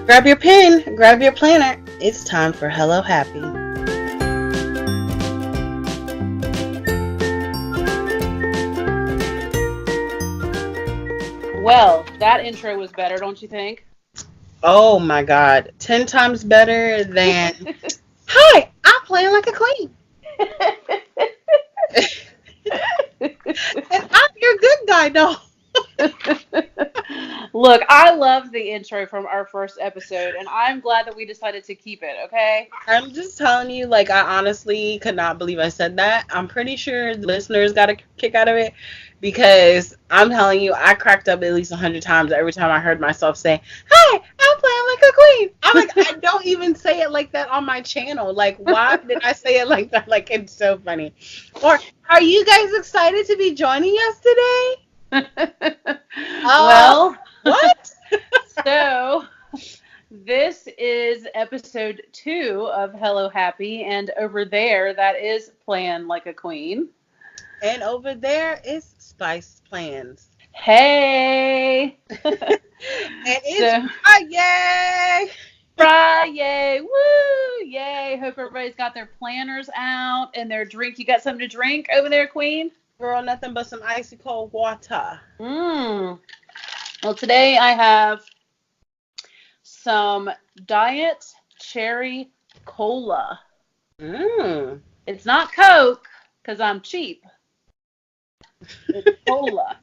Grab your pen, grab your planner. It's time for Hello Happy. Well, that intro was better, don't you think? Oh my God. 10 times better than, hi, I plan like a queen. And I'm your good guy, no. Look, I love the intro from our first episode, and I'm glad that we decided to keep it, okay? I'm just telling you, like, I honestly could not believe I said that. I'm pretty sure the listeners got a kick out of it because I'm telling you, I cracked up at least 100 times every time I heard myself say, hi, I'm playing like a queen. I'm like, I don't even say it like that on my channel. Like, why did I say it like that? Like, it's so funny. Or, are you guys excited to be joining us today? Well, what? So this is episode 2 of Hello Happy, and over there, that is Plan Like a Queen. And over there is SpicedPlans. Hey! And it's Friday! Friday! Woo! Yay! Hope everybody's got their planners out and their drink. You got something to drink over there, Queen? Girl, nothing but some icy cold water. Well, today I have some Diet Cherry Cola. It's not Coke, because I'm cheap. It's cola.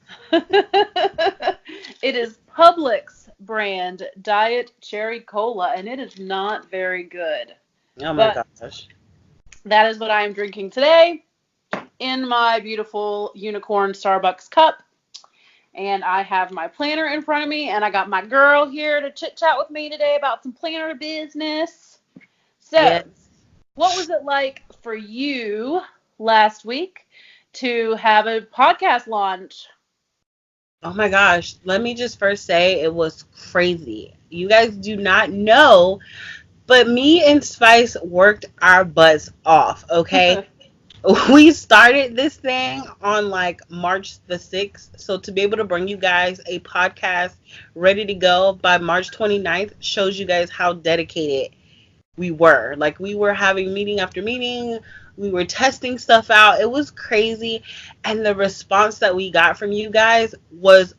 It is Publix brand Diet Cherry Cola, and it is not very good. Oh my gosh. That is what I am drinking today in my beautiful unicorn Starbucks cup. And I have my planner in front of me, and I got my girl here to chit-chat with me today about some planner business. So, yes. What was it like for you last week to have a podcast launch? Oh my gosh. Let me just first say it was crazy. You guys do not know, but me and Spice worked our butts off, okay? We started this thing on like March the 6th. So to be able to bring you guys a podcast ready to go by March 29th shows you guys how dedicated we were. Like, we were having meeting after meeting. We were testing stuff out. It was crazy. And the response that we got from you guys was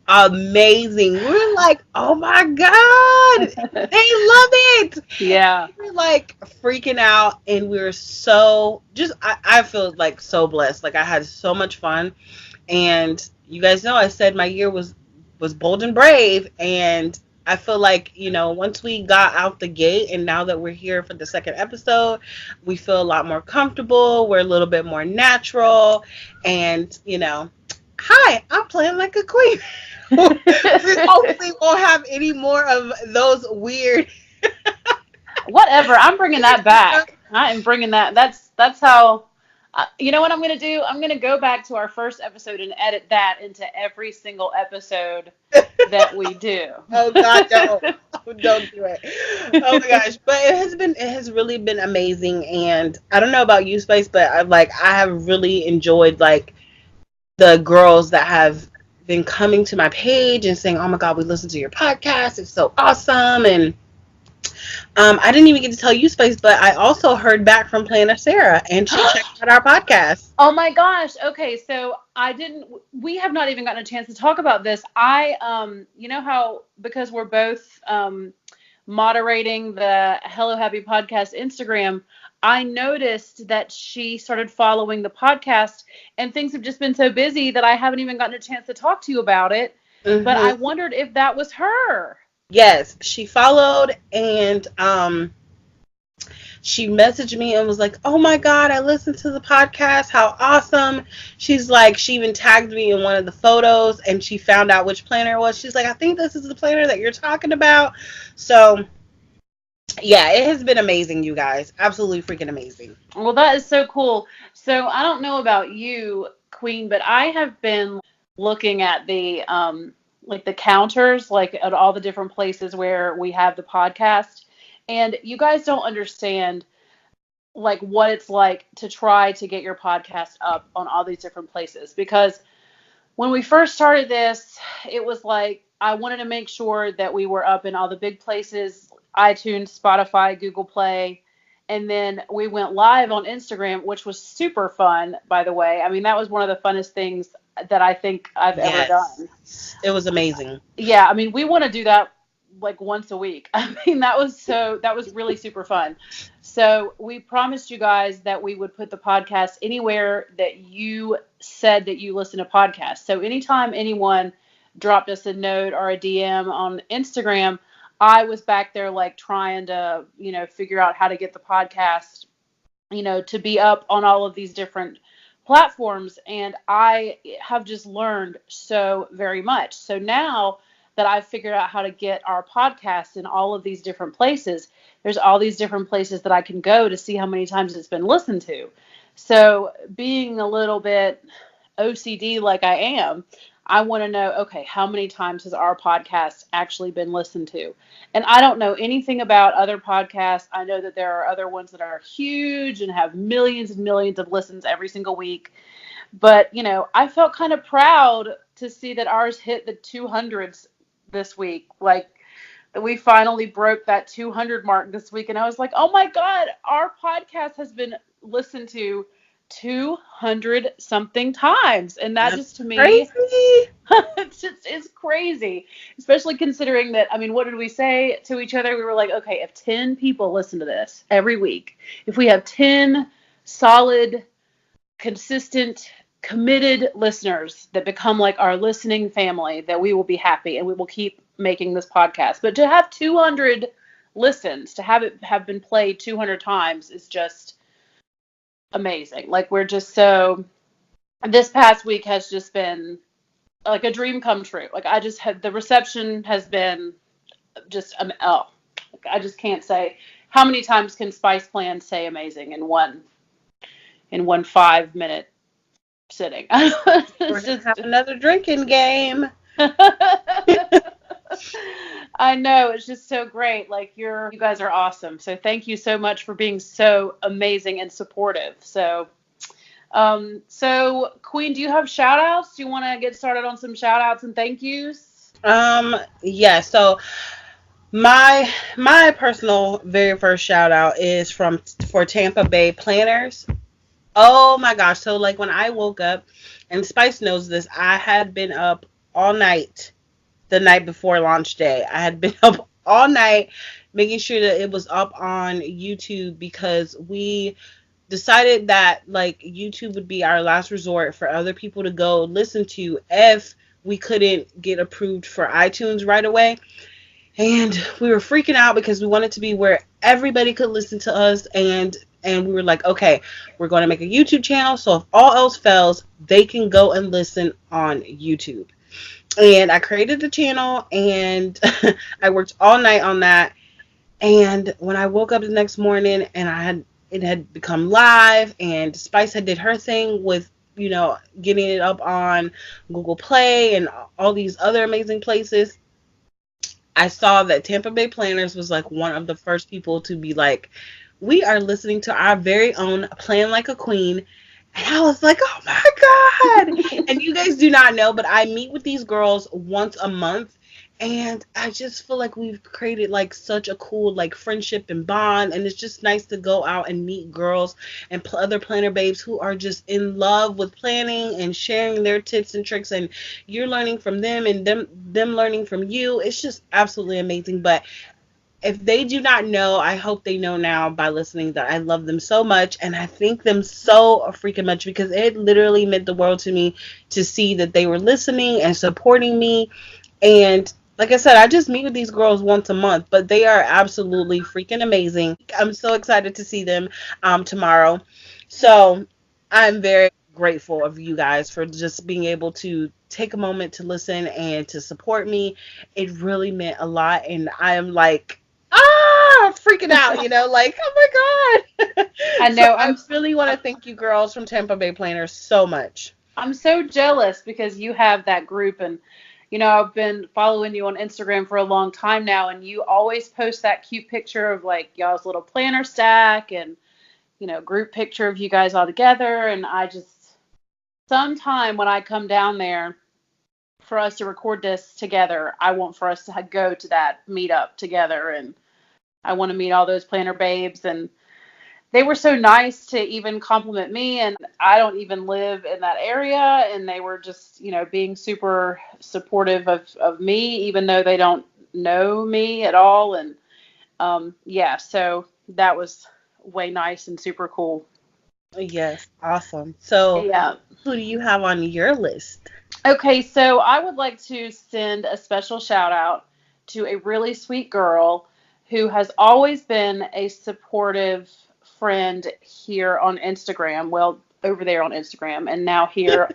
amazing. We were like, oh my God, they love it. Yeah. We were like freaking out, and we were so I feel like so blessed. Like, I had so much fun. And you guys know I said my year was bold and brave, and I feel like, once we got out the gate, and now that we're here for the second episode, we feel a lot more comfortable. We're a little bit more natural, and hi, I'm playing like a queen. We hopefully won't have any more of those weird. Whatever. I'm bringing that back. I am bringing that. That's how. You know what I'm going to do? I'm going to go back to our first episode and edit that into every single episode that we do. Oh God, don't do it. Oh my gosh, but it has really been amazing, and I don't know about you, Spice, but I have really enjoyed like the girls that have been coming to my page and saying, oh my God, we listened to your podcast. It's so awesome. And I didn't even get to tell you, Spice, but I also heard back from Planner Sarah, and she checked out our podcast. Oh my gosh. Okay. So we have not even gotten a chance to talk about this. You know how, because we're both moderating the Hello Happy Podcast Instagram, I noticed that she started following the podcast, and things have just been so busy that I haven't even gotten a chance to talk to you about it. Mm-hmm. But I wondered if that was her. Yes, she followed, and she messaged me and was like, oh my God, I listened to the podcast. How awesome. She's like, she even tagged me in one of the photos, and she found out which planner it was. She's like, I think this is the planner that you're talking about. So yeah, it has been amazing, you guys. Absolutely freaking amazing. Well, that is so cool. So I don't know about you, Queen, but I have been looking at the the counters, like at all the different places where we have the podcast. And you guys don't understand like what it's like to try to get your podcast up on all these different places. Because when we first started this, it was like I wanted to make sure that we were up in all the big places, iTunes, Spotify, Google Play. And then we went live on Instagram, which was super fun, by the way. I mean, that was one of the funnest things that I think I've ever done. It was amazing. Yeah, I mean, we want to do that like once a week. I mean, that was really super fun. So we promised you guys that we would put the podcast anywhere that you said that you listen to podcasts. So anytime anyone dropped us a note or a DM on Instagram, I was back there like trying to, figure out how to get the podcast, to be up on all of these different platforms. And I have just learned so very much. So now that I've figured out how to get our podcast in all of these different places, there's all these different places that I can go to see how many times it's been listened to. So being a little bit OCD like I am, I want to know, okay, how many times has our podcast actually been listened to? And I don't know anything about other podcasts. I know that there are other ones that are huge and have millions and millions of listens every single week. But, I felt kind of proud to see that ours hit the 200s this week. Like, that we finally broke that 200 mark this week. And I was like, oh my God, our podcast has been listened to 200 something times. And that just to me, it's crazy, especially considering that, I mean, what did we say to each other? We were like, okay, if 10 people listen to this every week, if we have 10 solid, consistent, committed listeners that become like our listening family, that we will be happy and we will keep making this podcast. But to have 200 listens, to have it have been played 200 times is just amazing. Like, we're just so, this past week has just been like a dream come true. Like, I just had, the reception has been just, I just can't say, how many times can SpicedPlans say amazing in one 5-minute sitting? We're just have another drinking game. I know, it's just so great. Like, you guys are awesome. So thank you so much for being so amazing and supportive. So Queen, do you have shout outs? Do you want to get started on some shout outs and thank yous? Yeah, so my personal very first shout out is for Tampa Bay Planners. Oh my gosh. So like when I woke up, and Spice knows this, I had been up all night the night before launch day. I had been up all night making sure that it was up on YouTube, because we decided that like YouTube would be our last resort for other people to go listen to if we couldn't get approved for iTunes right away. And we were freaking out because we wanted to be where everybody could listen to us, and we were like, okay, we're going to make a YouTube channel, so if all else fails, they can go and listen on YouTube. And I created the channel, and I worked all night on that. And when I woke up the next morning, and it had become live, and Spice had did her thing with, getting it up on Google Play and all these other amazing places, I saw that Tampa Bay Planners was like one of the first people to be like, we are listening to our very own Plan Like a Queen. And I was like, oh my God. And you guys do not know, but I meet with these girls once a month. And I just feel like we've created like such a cool like friendship and bond. And it's just nice to go out and meet girls and other planner babes who are just in love with planning and sharing their tips and tricks. And you're learning from them, and them learning from you. It's just absolutely amazing. But if they do not know, I hope they know now by listening that I love them so much, and I thank them so freaking much, because it literally meant the world to me to see that they were listening and supporting me. And like I said, I just meet with these girls once a month, but they are absolutely freaking amazing. I'm so excited to see them tomorrow. So I'm very grateful of you guys for just being able to take a moment to listen and to support me. It really meant a lot, and I am like, freaking out, like, oh my God. I know. So I really want to thank you girls from Tampa Bay Planners so much. I'm so jealous because you have that group, and I've been following you on Instagram for a long time now, and you always post that cute picture of like y'all's little planner stack and group picture of you guys all together. And I just, sometime when I come down there, for us to record this together. I want for us to go to that meetup together, and I want to meet all those planner babes. And they were so nice to even compliment me, and I don't even live in that area, and they were just, being super supportive of me, even though they don't know me at all. And yeah, so that was way nice and super cool. Yes, awesome. So, Yeah. who do you have on your list? Okay, so I would like to send a special shout out to a really sweet girl who has always been a supportive friend here on Instagram. Well, over there on Instagram, and now here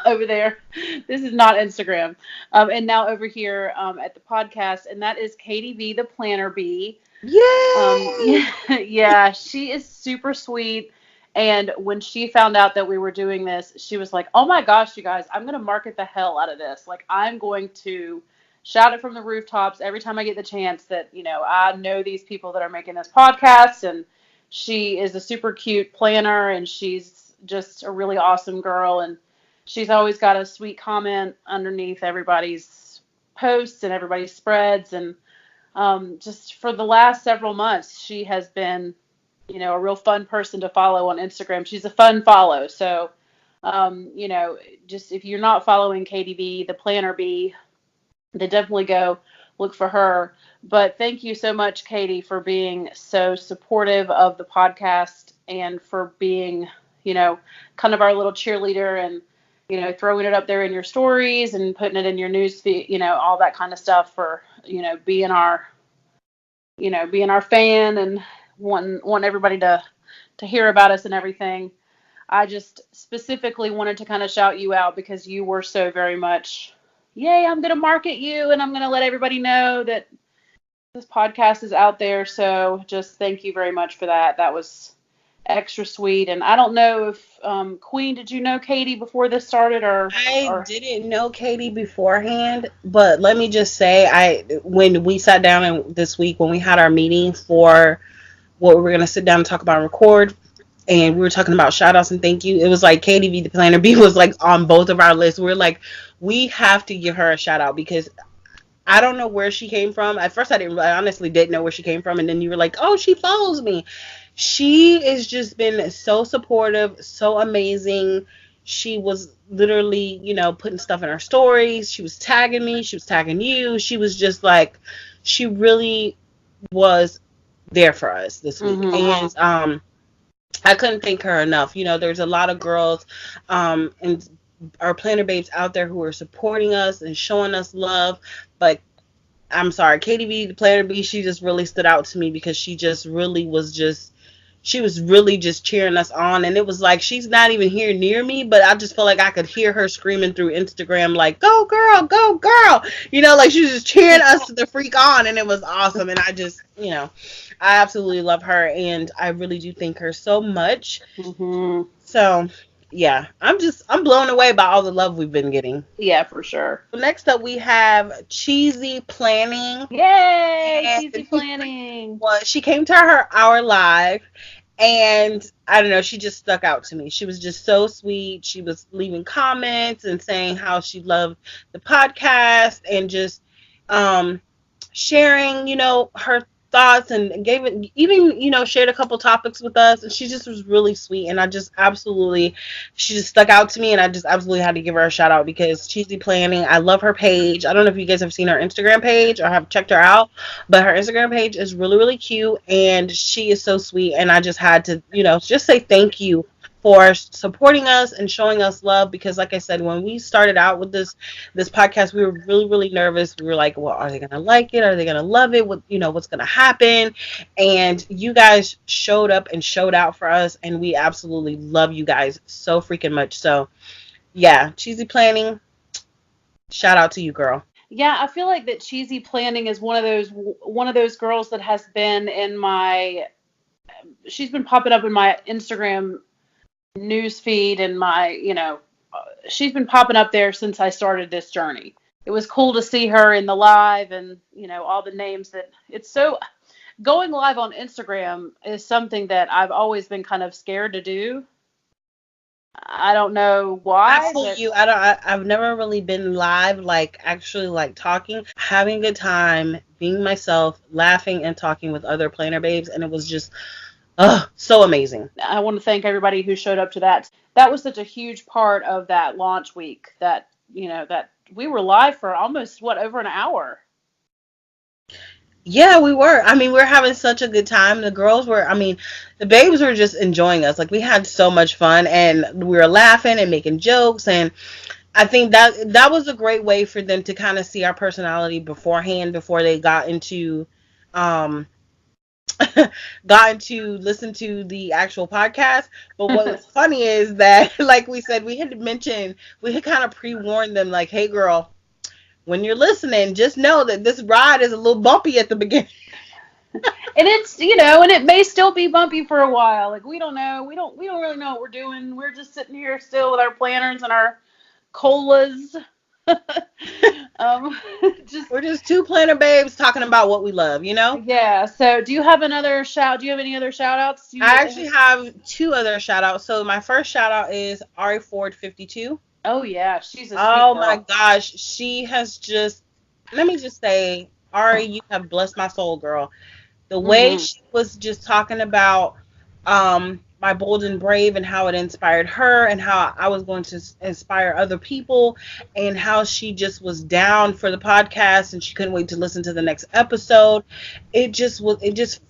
over there. This is not Instagram. And now over here at the podcast, and that is Katie V, the Planner Bee. Yay! Yeah, she is super sweet. And when she found out that we were doing this, she was like, "Oh my gosh, you guys, I'm going to market the hell out of this. Like, I'm going to shout it from the rooftops every time I get the chance that, I know these people that are making this podcast." And she is a super cute planner, and she's just a really awesome girl. And she's always got a sweet comment underneath everybody's posts and everybody's spreads. And just for the last several months, she has been, a real fun person to follow on Instagram. She's a fun follow. So, just if you're not following Katie B, the Planner Bee, then definitely go look for her. But thank you so much, Katie, for being so supportive of the podcast and for being, kind of our little cheerleader and, throwing it up there in your stories and putting it in your news feed, all that kind of stuff for, being our fan and want everybody to hear about us and everything. I just specifically wanted to kind of shout you out because you were so very much, yay, I'm going to market you and I'm going to let everybody know that this podcast is out there. So just thank you very much for that. That was extra sweet. And I don't know if Queen, did you know Katie before this started I or didn't know Katie beforehand, but let me just say, when we sat down this week when we had our meeting for what we were gonna sit down and talk about and record, and we were talking about shout outs and thank you, it was like Katie B, the Planner B, was like on both of our lists. We're like, we have to give her a shout out because I don't know where she came from. At first, I honestly didn't know where she came from, and then you were like, "Oh, she follows me." She has just been so supportive, so amazing. She was literally, putting stuff in her stories. She was tagging me. She was tagging you. She was just like, she really was there for us this week, mm-hmm. and I couldn't thank her enough. There's a lot of girls, and our planner babes out there who are supporting us and showing us love, but I'm sorry, Katie B, the Planner B, she just really stood out to me because she just really she was really just cheering us on. And it was like, she's not even here near me, but I just felt like I could hear her screaming through Instagram, like, go girl, go girl. Like she was just cheering us the freak on. And it was awesome. And I just, I absolutely love her. And I really do thank her so much. Mm-hmm. So yeah, I'm blown away by all the love we've been getting. Yeah, for sure. Next up, we have Cheesy Planning. Yay, And Cheesy Planning. well, she came to our live, and I don't know, she just stuck out to me. She was just so sweet. She was leaving comments and saying how she loved the podcast and just sharing, her thoughts, and gave it, even, shared a couple topics with us. And she just was really sweet, and she just stuck out to me, and I just absolutely had to give her a shout out because Cheesy Planning, I love her page. I don't know if you guys have seen her Instagram page or have checked her out, but her Instagram page is really, really cute, and she is so sweet. And I just had to, just say thank you for supporting us and showing us love, because like I said, when we started out with this podcast, we were really, really nervous. We were like, well, are they gonna like it? Are they gonna love it? What's gonna happen? And you guys showed up and showed out for us, and we absolutely love you guys so freaking much. So yeah, Cheesy Planning, shout out to you, girl. Yeah, I feel like that Cheesy Planning is one of those girls that has been she's been popping up in my Instagram news feed, and she's been popping up there since I started this journey. It was cool to see her in the live, and all the names that it's so going live on Instagram is something that I've always been kind of scared to do I don't know why, I feel but you. I've never really been live, like actually like talking, having a good time, being myself, laughing and talking with other planner babes, and it was just, so amazing. I want to thank everybody who showed up to that. That was such a huge part of that launch week that, that we were live for almost, over an hour. Yeah, we were. I mean, we were having such a good time. The girls were, I mean, the babes were just enjoying us. Like we had so much fun and we were laughing and making jokes, and I think that was a great way for them to kind of see our personality beforehand before they um got into listen to the actual podcast. But what was funny is that like we said, we had mentioned, we had kind of pre-warned them like, "Hey girl, when you're listening, just know that this ride is a little bumpy at the beginning." And it's, and it may still be bumpy for a while. Like we don't know. We don't really know what we're doing. We're just sitting here still with our planners and our colas. um, just We're just two planner babes talking about what we love, you know? Yeah. So, do you have another shout? Do you have any other shout outs? I actually have two other shout outs. So my first shout out is Ari Ford 52. Oh yeah, she's a sweet Oh my girl. gosh, she has just, let me just say, Ari, you have blessed my soul, girl. The way Hmm. she was just talking about my bold and brave and how it inspired her and how I was going to inspire other people, and how she just was down for the podcast and she couldn't wait to listen to the next episode. It just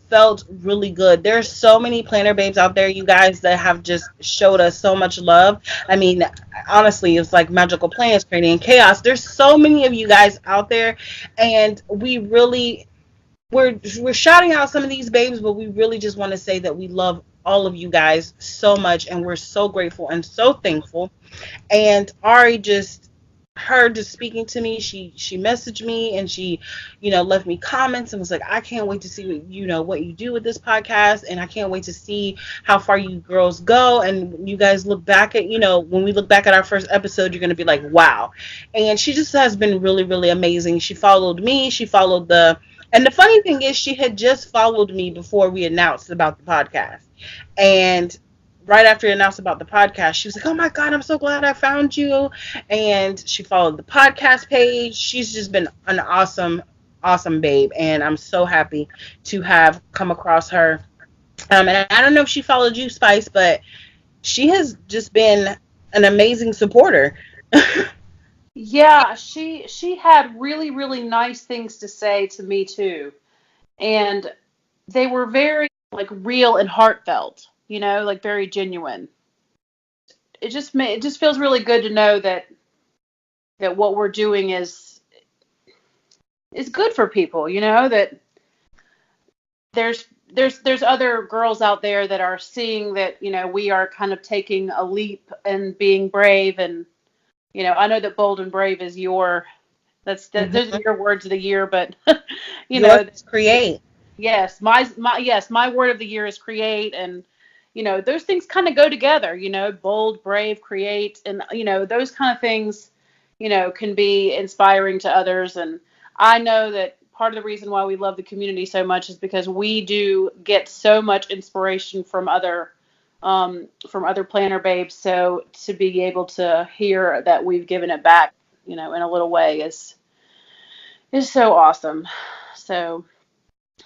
felt really good. There's so many planner babes out there, you guys, that have just showed us so much love. I mean, honestly, it's like magical plans creating chaos. There's so many of you guys out there, and we're shouting out some of these babes, but we really just want to say that we love all of you guys so much, and we're so grateful and so thankful. And Ari just, her just speaking to me, she messaged me and she, left me comments and was like, I can't wait to see what you do with this podcast, and I can't wait to see how far you girls go. And when you guys look back at, when we look back at our first episode, you're gonna be like, wow. And she just has been really, really amazing. She followed me, she followed and the funny thing is, she had just followed me before we announced about the podcast. And right after he announced about the podcast, she was like, "Oh my God, I'm so glad I found you." And she followed the podcast page. She's just been an awesome, awesome babe. And I'm so happy to have come across her. And I don't know if she followed you, Spice, but she has just been an amazing supporter. Yeah, she had really really nice things to say to me too, and they were very like real and heartfelt. Like very genuine. It just feels really good to know that what we're doing is good for people. That there's other girls out there that are seeing that we are kind of taking a leap and being brave, and I know that bold and brave is those are Mhm. your words of the year, but you Yours know is create. yes, my word of the year is create, and those things kind of go together. Bold, brave, create, and those kind of things can be inspiring to others. And I know that part of the reason why we love the community so much is because we do get so much inspiration from other planner babes. So to be able to hear that we've given it back, in a little way is so awesome. So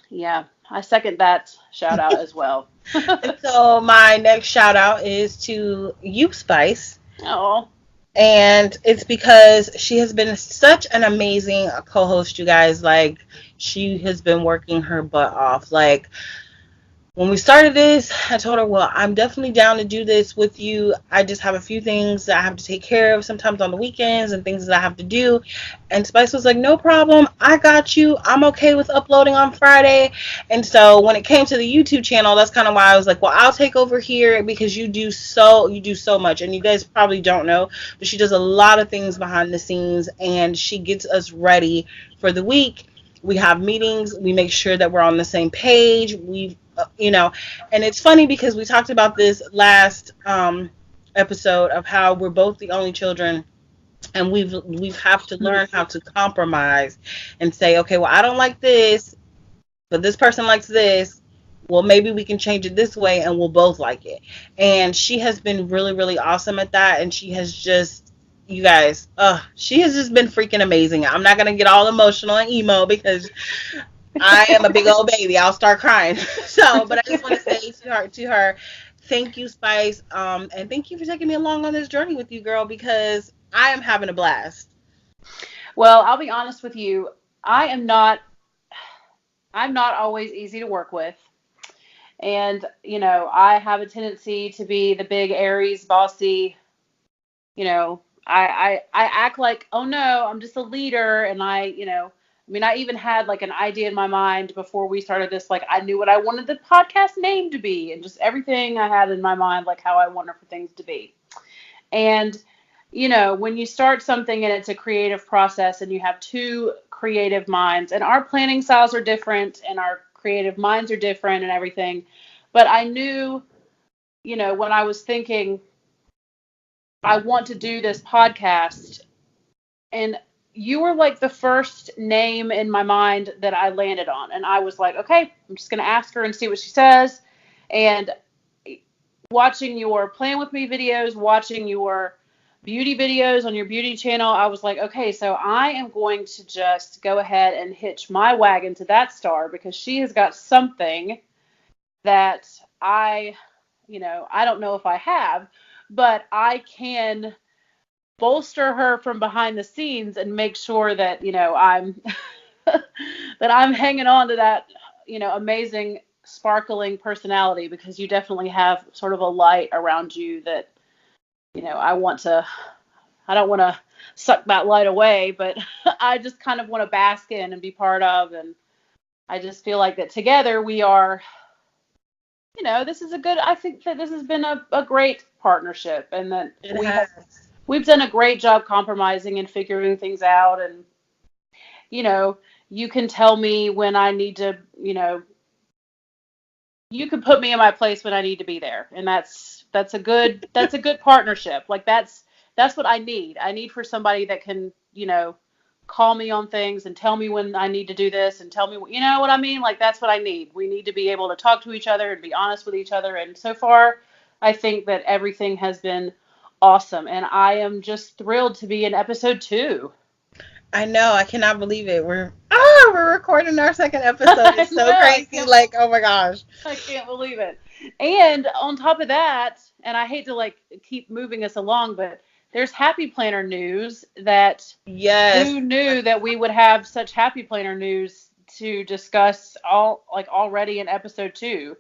yeah, I second that shout out as well. And so my next shout out is to you, Spice. Oh, And it's because she has been such an amazing co-host, you guys. Like, she has been working her butt off. Like, when we started this, I told her, well, I'm definitely down to do this with you. I just have a few things that I have to take care of sometimes on the weekends and things that I have to do. And Spice was like, no problem. I got you. I'm okay with uploading on Friday. And so when it came to the YouTube channel, that's kind of why I was like, well, I'll take over here because you do so much. And you guys probably don't know, but she does a lot of things behind the scenes, and she gets us ready for the week. We have meetings. We make sure that we're on the same page. And it's funny because we talked about this last episode of how we're both the only children, and we've have to learn how to compromise and say, okay, well, I don't like this, but this person likes this. well, maybe we can change it this way and we'll both like it. And she has been really, really awesome at that. And she has just, you guys, she has just been freaking amazing. I'm not going to get all emotional and emo because I am a big old baby. I'll start crying. So, but I just want to say to her, thank you, Spice. And thank you for taking me along on this journey with you, girl, because I am having a blast. Well, I'll be honest with you. I am not. I'm not always easy to work with. And, I have a tendency to be the big Aries, bossy, I act like, oh no, I'm just a leader. And I even had like an idea in my mind before we started this, like I knew what I wanted the podcast name to be and just everything I had in my mind, like how I wanted for things to be. And, when you start something and it's a creative process and you have two creative minds and our planning styles are different and our creative minds are different and everything. But I knew, when I was thinking, I want to do this podcast, and you were like the first name in my mind that I landed on. And I was like, okay, I'm just going to ask her and see what she says. And watching your Plan With Me videos, watching your beauty videos on your beauty channel, I was like, okay, so I am going to just go ahead and hitch my wagon to that star because she has got something that I don't know if I have, but I can bolster her from behind the scenes and make sure that, I'm that I'm hanging on to that, amazing sparkling personality, because you definitely have sort of a light around you that, I don't want to suck that light away, but I just kind of want to bask in and be part of. And I just feel like that together we are, I think that this has been a great partnership, and that we've done a great job compromising and figuring things out. And, you can tell me when I need to, you can put me in my place when I need to be there. And that's a good partnership. Like that's what I need. I need for somebody that can, call me on things and tell me when I need to do this and tell me, you know what I mean? Like that's what I need. We need to be able to talk to each other and be honest with each other. And so far, I think that everything has been awesome. And I am just thrilled to be in episode 2. I know. I cannot believe it. We're recording our second episode. It's so crazy. Like, oh my gosh. I can't believe it. And on top of that, and I hate to like keep moving us along, but there's Happy Planner news that who knew that we would have such Happy Planner news to discuss already in episode 2.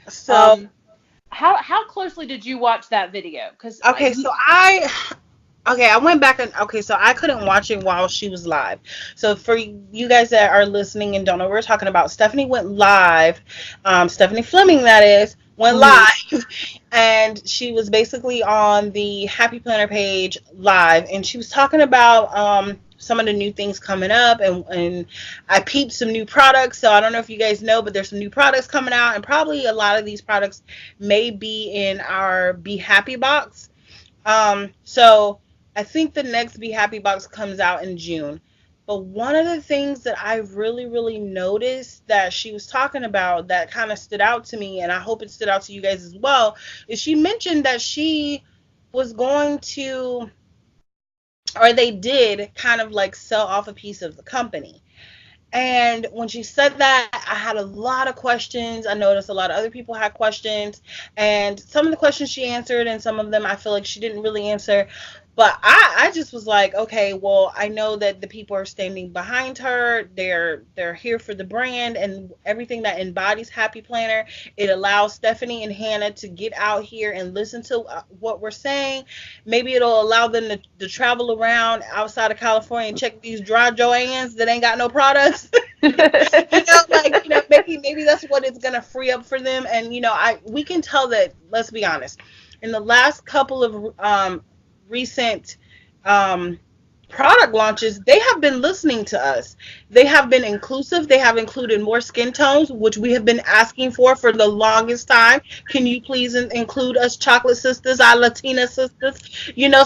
So how closely did you watch that video? I went back and so I couldn't watch it while she was live. So for you guys that are listening and don't know what we're talking about, Stephanie went live. Stephanie Fleming, that is, went live, and she was basically on the Happy Planner page live, and she was talking about some of the new things coming up, and I peeped some new products. So I don't know if you guys know, but there's some new products coming out, and probably a lot of these products may be in our Be Happy box. So I think the next Be Happy box comes out in June. But one of the things that I really, really noticed that she was talking about that kind of stood out to me, and I hope it stood out to you guys as well, is she mentioned that she was going to, or they did kind of like sell off a piece of the company. And when she said that, I had a lot of questions. I noticed a lot of other people had questions, and some of the questions she answered, and some of them I feel like she didn't really answer. But I just was like, okay, well, I know that the people are standing behind her. They're here for the brand and everything that embodies Happy Planner. It allows Stephanie and Hannah to get out here and listen to what we're saying. Maybe it'll allow them to travel around outside of California and check these dry Joannes that ain't got no products. Maybe that's what it's gonna free up for them. And we can tell that. Let's be honest. In the last couple of recent product launches, they have been listening to us. They have been inclusive. They have included more skin tones, which we have been asking for the longest time. Can you please include us chocolate sisters, our Latina sisters?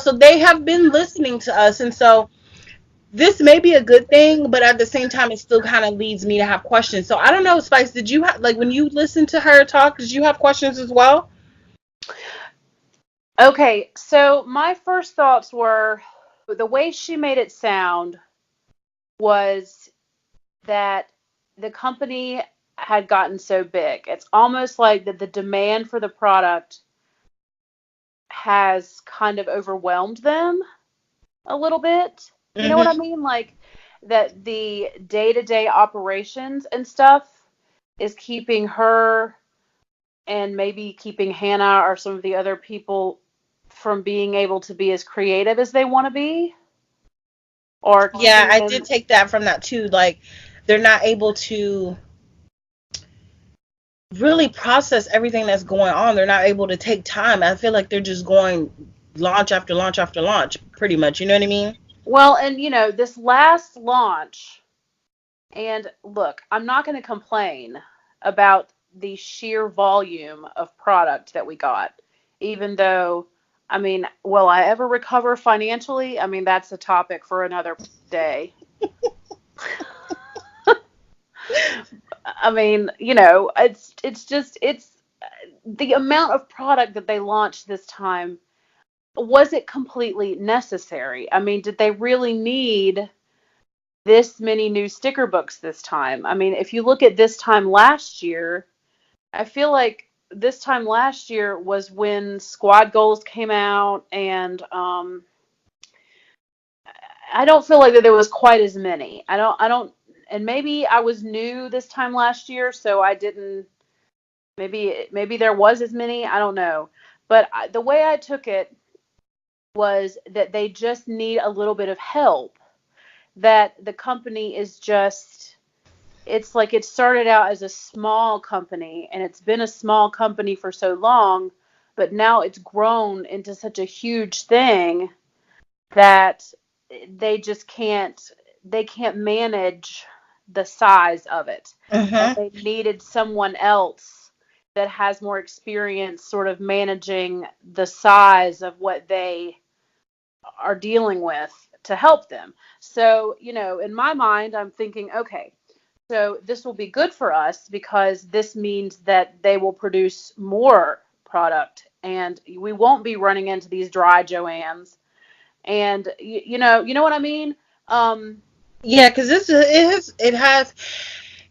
So they have been listening to us. And so this may be a good thing, but at the same time, it still kind of leads me to have questions. So I don't know, Spice, did you have, like, when you listened to her talk, did you have questions as well? Okay, so my first thoughts were the way she made it sound was that the company had gotten so big. It's almost like that the demand for the product has kind of overwhelmed them a little bit. You know what I Mm-hmm. mean? Like that the day-to-day operations and stuff is keeping her and maybe keeping Hannah or some of the other people from being able to be as creative as they want to be, or Yeah, keeping I did them. take that from that too. Like, they're not able to really process everything that's going on. They're not able to take time. I feel like they're just going launch after launch after launch, pretty much. You know what I mean? Well, and this last launch, and look, I'm not going to complain about the sheer volume of product that we got, even though, I mean, will I ever recover financially? I mean, that's a topic for another day. I mean, it's the amount of product that they launched this time. Was it completely necessary? I mean, did they really need this many new sticker books this time? I mean, if you look at this time last year, I feel like this time last year was when Squad Goals came out, and I don't feel like that there was quite as many. I don't, and maybe I was new this time last year, so I didn't. Maybe there was as many. I don't know, but the way I took it was that they just need a little bit of help. That the company is just, it's like it started out as a small company and it's been a small company for so long, but now it's grown into such a huge thing that they just can't manage the size of it. And Mm-hmm. they needed someone else that has more experience sort of managing the size of what they are dealing with to help them. So, in my mind, I'm thinking, okay, so this will be good for us because this means that they will produce more product and we won't be running into these dry Joannes. And you know what I mean? Um, Yeah, because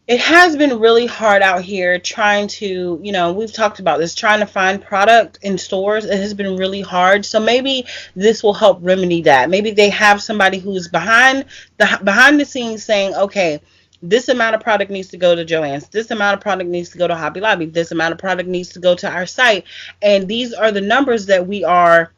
it has been really hard out here trying to, we've talked about this, trying to find product in stores. It has been really hard. So maybe this will help remedy that. Maybe they have somebody who's behind the scenes saying, okay, this amount of product needs to go to Joann's. This amount of product needs to go to Hobby Lobby. This amount of product needs to go to our site. And these are the numbers that we are,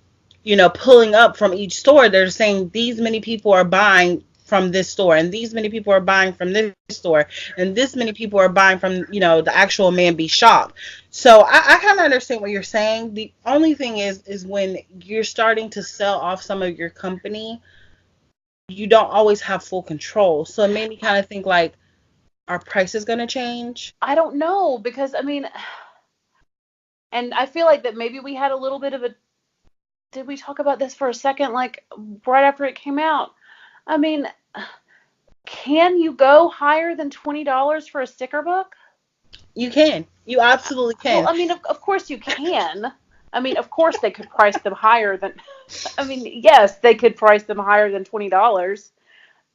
pulling up from each store. They're saying these many people are buying from this store, and these many people are buying from this store, and this many people are buying from, the actual Man B shop. So I kind of understand what you're saying. The only thing is when you're starting to sell off some of your company, you don't always have full control. So it made me kind of think like, our price is going to change. I don't know because I mean, and I feel like that maybe we had a little bit of a. Did we talk about this for a second, like right after it came out? I mean, can you go higher than $20 for a sticker book? You can. You absolutely Well, can. I mean, of course you can. I mean, of course they could price them higher than. I mean, yes, they could price them higher than $20.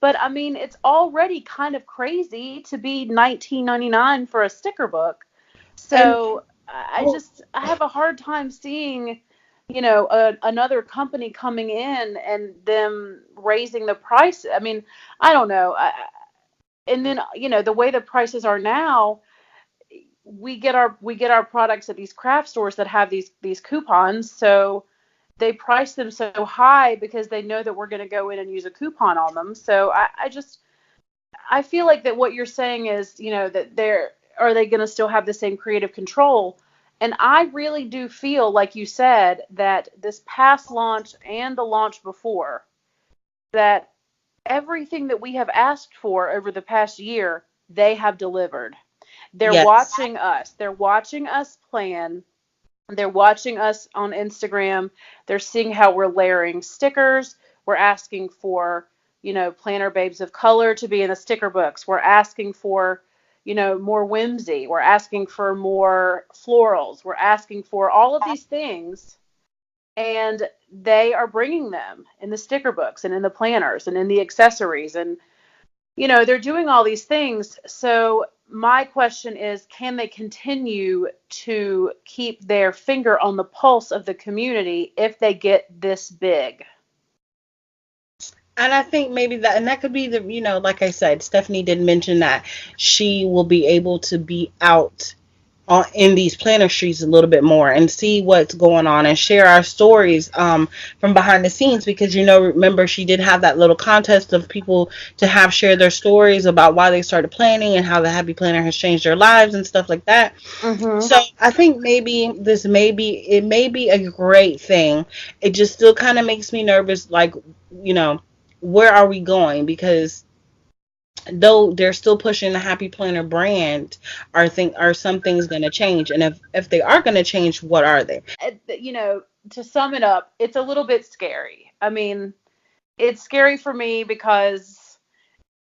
But I mean, it's already kind of crazy to be 19.99 for a sticker book. And So well, I have a hard time seeing, another company coming in and them raising the price. I mean, I don't know. And then the way the prices are now, we get our products at these craft stores that have these coupons, so they price them so high because they know that we're going to go in and use a coupon on them. So I feel like that what you're saying is, that are they going to still have the same creative control? And I really do feel like you said that this past launch and the launch before, that everything that we have asked for over the past year, they have delivered. They're yes. watching us. They're watching us plan. They're watching us on Instagram. They're seeing how we're layering stickers. We're asking for Planner Babes of Color to be in the sticker books. We're asking for, more whimsy. We're asking for more florals. We're asking for all of these things, and they are bringing them in the sticker books and in the planners and in the accessories, and they're doing all these things. So my question is, can they continue to keep their finger on the pulse of the community if they get this big? And I think maybe that, and that could be the, like I said, Stephanie did mention that she will be able to be out in these planner streets a little bit more and see what's going on and share our stories from behind the scenes, because remember, she did have that little contest of people to have share their stories about why they started planning and how the Happy Planner has changed their lives and stuff like that. Mm-hmm. So I think maybe it may be a great thing. It just still kind of makes me nervous, like, where are we going? Because though they're still pushing the Happy Planner brand, are some things going to change? And if they are going to change, what are they? To sum it up, it's a little bit scary. I mean, it's scary for me because,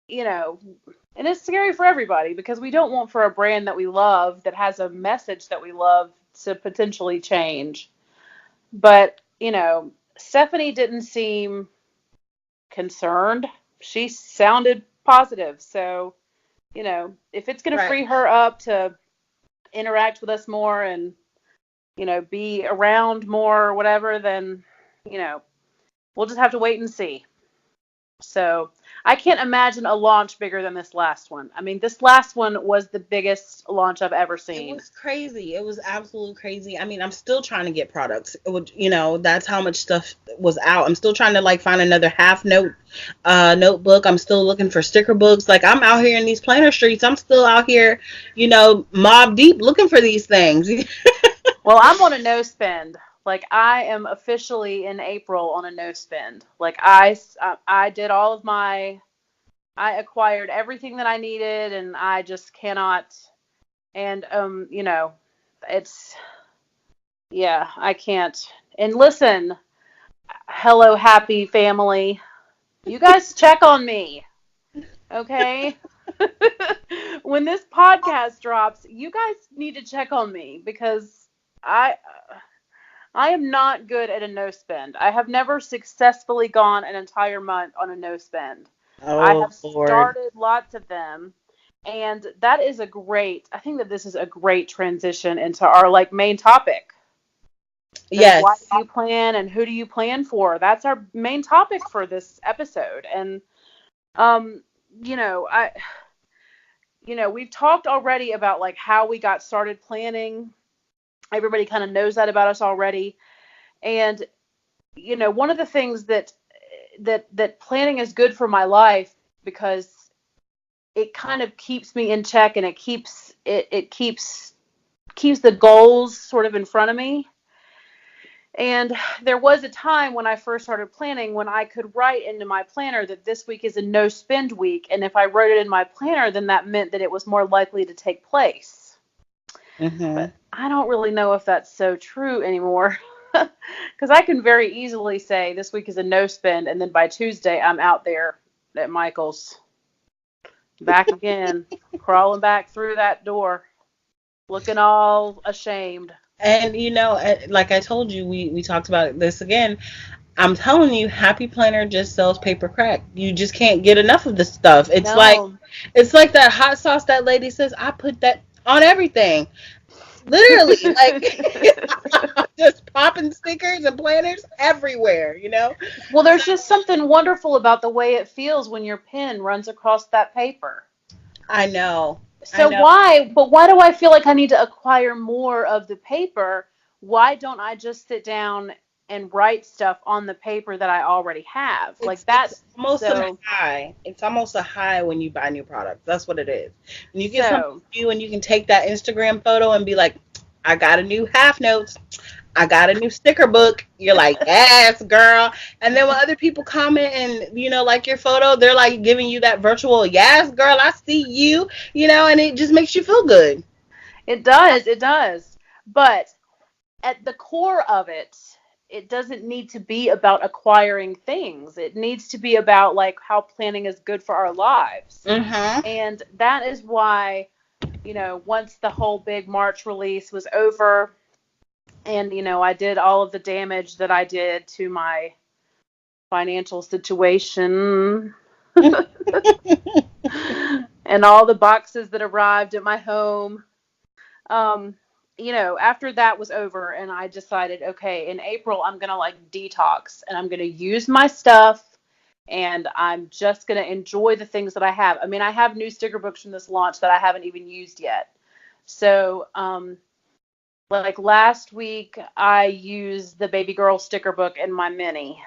and it's scary for everybody, because we don't want for a brand that we love, that has a message that we love, to potentially change. But, Stephanie didn't seem concerned. She sounded positive. So, if it's going to free her up to interact with us more and, be around more or whatever, then, we'll just have to wait and see. So I can't imagine a launch bigger than this last one. I mean, this last one was the biggest launch I've ever seen. It was crazy. It was absolutely crazy. I mean, I'm still trying to get products. That's how much stuff was out. I'm still trying to find another notebook. I'm still looking for sticker books. Like, I'm out here in these planner streets. I'm still out here, mob deep looking for these things. Well, I'm on a no spend. Like, I am officially in April on a no spend. Like, I did all of I acquired everything that I needed, and I just cannot. And, I can't. And listen, hello, happy family. You guys check on me. Okay? When this podcast drops, you guys need to check on me, because I am not good at a no spend. I have never successfully gone an entire month on a no spend. I have started lots of them, and that is I think that this is a great transition into our main topic. Yes. Why do you plan, and who do you plan for? That's our main topic for this episode. And we've talked already about how we got started planning. Everybody kind of knows that about us already. And, one of the things that planning is good for my life, because it kind of keeps me in check, and it keeps the goals sort of in front of me. And there was a time when I first started planning when I could write into my planner that this week is a no spend week. And if I wrote it in my planner, then that meant that it was more likely to take place. Mm-hmm. But I don't really know if that's so true anymore, because I can very easily say this week is a no spend, and then by Tuesday I'm out there at Michael's, back again, crawling back through that door, looking all ashamed. And like I told you, we talked about this again. I'm telling you, Happy Planner just sells paper crack. You just can't get enough of this stuff. It's like that hot sauce that lady says, I put that on everything. Literally, just popping stickers and planners everywhere, Well, there's just something wonderful about the way it feels when your pen runs across that paper. I know. So why do I feel like I need to acquire more of the paper? Why don't I just sit down and write stuff on the paper that I already have? That's almost a high. It's almost a high when you buy new products. That's what it is. When you get something new and you can take that Instagram photo and be like, I got a new half notes. I got a new sticker book. You're like, yes, girl. And then when other people comment and, like your photo, they're like giving you that virtual, yes, girl, I see you, and it just makes you feel good. It does. But at the core of it it doesn't need to be about acquiring things. It needs to be about like how planning is good for our lives. Mm-hmm. And that is why, once the whole big March release was over and, I did all of the damage that I did to my financial situation and all the boxes that arrived at my home. After that was over and I decided, okay, in April, I'm going to like detox and I'm going to use my stuff and I'm just going to enjoy the things that I have. I mean, I have new sticker books from this launch that I haven't even used yet. So, like last week, I used the baby girl sticker book in my mini.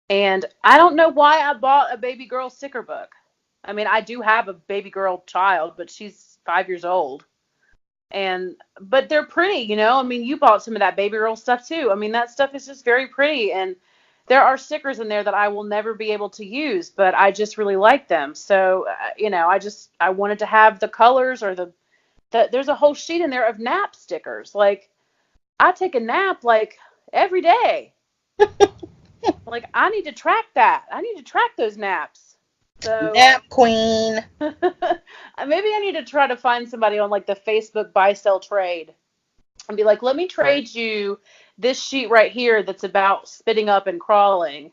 And I don't know why I bought a baby girl sticker book. I mean, I do have a baby girl child, but she's 5 years old. But they're pretty, I mean, you bought some of that baby girl stuff too. I mean, that stuff is just very pretty. And there are stickers in there that I will never be able to use, but I just really like them. So, I wanted to have the colors or there's a whole sheet in there of nap stickers. Like, I take a nap like every day. Like, I need to track that. I need to track those naps. So Nap queen. maybe I need to try to find somebody on like the Facebook buy sell trade and be like, let me trade you this sheet right here that's about spitting up and crawling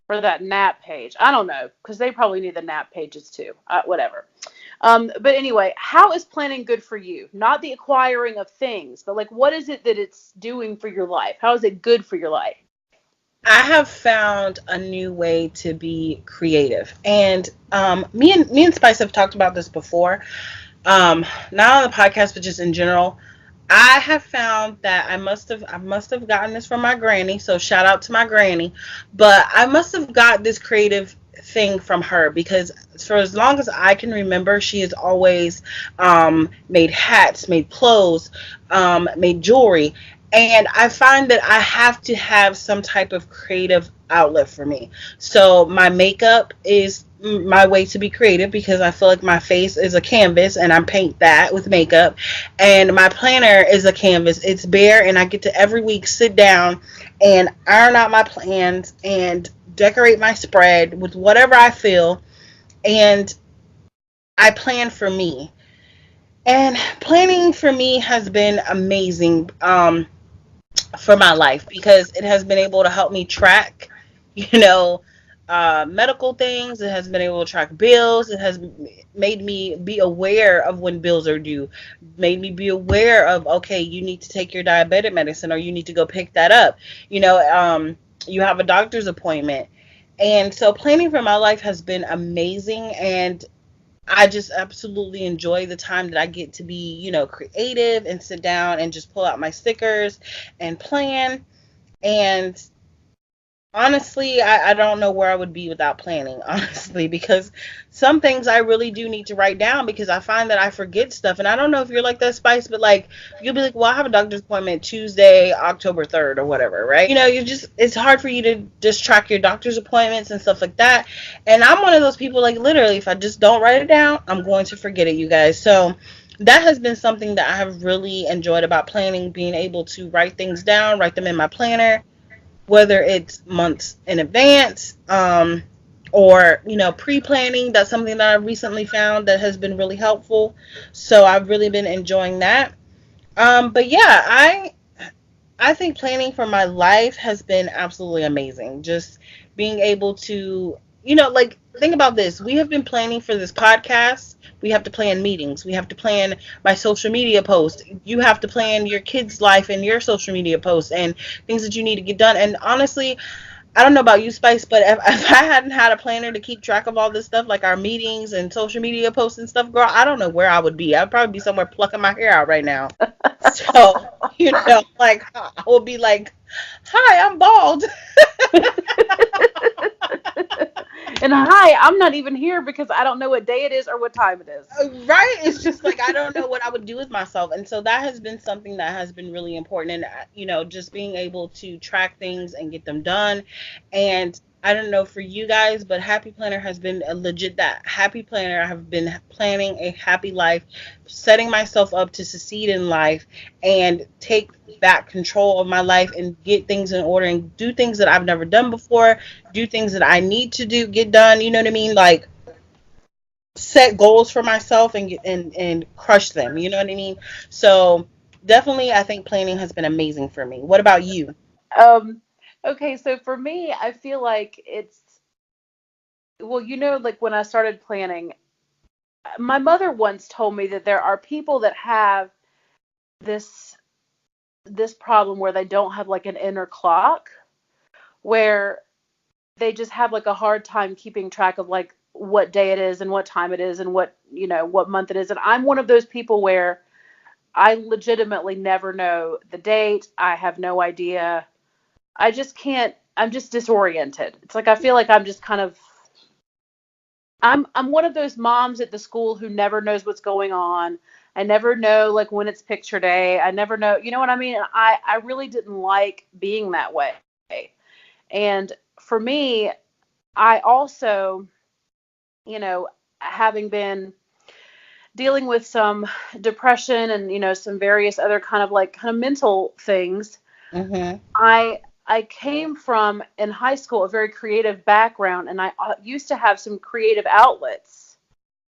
for that nap page. I don't know, because they probably need the nap pages too. Whatever. But anyway, how is planning good for you? Not the acquiring of things, but like, what is it that it's doing for your life? How is it good for your life? I have found a new way to be creative, and me and Spice have talked about this before, not on the podcast, but just in general. I have found that I must have gotten this from my granny, so shout out to my granny. But I must have got this creative thing from her because for as long as I can remember, she has always made hats, made clothes, made jewelry. And I find that I have to have some type of creative outlet for me. So my makeup is my way to be creative because I feel like my face is a canvas and I paint that with makeup. And my planner is a canvas. It's bare and I get to every week sit down and iron out my plans and decorate my spread with whatever I feel. And I plan for me. And planning for me has been amazing. For my life because it has been able to help me track, you know, medical things. It has been able to track bills. It has made me be aware of when bills are due, made me be aware of, okay, you need to take your diabetic medicine or you need to go pick that up. You have a doctor's appointment. And so planning for my life has been amazing. And I just absolutely enjoy the time that I get to be, creative and sit down and just pull out my stickers and plan. And honestly, I don't know where I would be without planning, honestly, because some things I really do need to write down because I find that I forget stuff. And I don't know if you're like that, Spice, but like, you'll be like, well, I have a doctor's appointment Tuesday, October 3rd or whatever, right? It's hard for you to just track your doctor's appointments and stuff like that. And I'm one of those people, like, literally, if I just don't write it down, I'm going to forget it, you guys. So that has been something that I have really enjoyed about planning, being able to write things down, write them in my planner, whether it's months in advance, or, pre-planning. That's something that I recently found that has been really helpful. So I've really been enjoying that. But yeah, I think planning for my life has been absolutely amazing. Just being able to, like, think about this. We have been planning for this podcast. We have to plan meetings. We have to plan my social media posts. You have to plan your kids' life and your social media posts and things that you need to get done. And honestly, I don't know about you, Spice, but if I hadn't had a planner to keep track of all this stuff, like our meetings and social media posts and stuff, girl, I don't know where I would be. I'd probably be somewhere plucking my hair out right now. So, like, I will be like, hi, I'm bald. And hi, I'm not even here because I don't know what day it is or what time it is. Right? It's just like I don't know what I would do with myself. And so that has been something that has been really important. And, just being able to track things and get them done. And I don't know for you guys, but Happy Planner has been a legit that Happy Planner. I have been planning a happy life, setting myself up to succeed in life and take back control of my life and get things in order and do things that I've never done before, do things that I need to do, get done, you know what I mean? Like set goals for myself and and crush them, you know what I mean? So, definitely I think planning has been amazing for me. What about you? Um, okay, so for me, I feel like it's, well, like when I started planning, my mother once told me that there are people that have this this problem where they don't have like an inner clock, where they just have like a hard time keeping track of like what day it is and what time it is and what month it is. And I'm one of those people where I legitimately never know the date. I have no idea. I just can't. I'm just disoriented. It's like I feel like I'm just kind of, I'm one of those moms at the school who never knows what's going on. I never know like when it's picture day. I never know, you know what I mean? And I really didn't like being that way. And for me, I also, having been dealing with some depression and some various other kind of mental things, Mhm. I came from in high school a very creative background, and I used to have some creative outlets.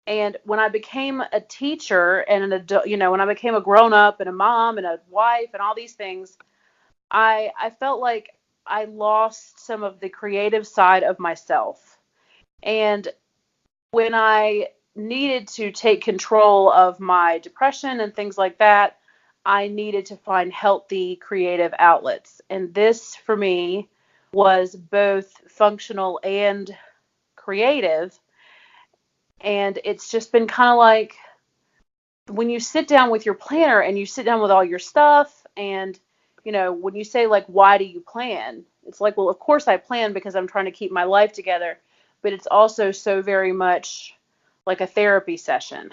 And when I became a teacher and an adult, when I became a grown up and a mom and a wife and all these things, I felt like I lost some of the creative side of myself. And when I needed to take control of my depression and things like that, I needed to find healthy creative outlets. And this for me was both functional and creative. And it's just been kind of like when you sit down with your planner and you sit down with all your stuff, and when you say like, why do you plan, it's like, well, of course I plan because I'm trying to keep my life together, but it's also so very much like a therapy session,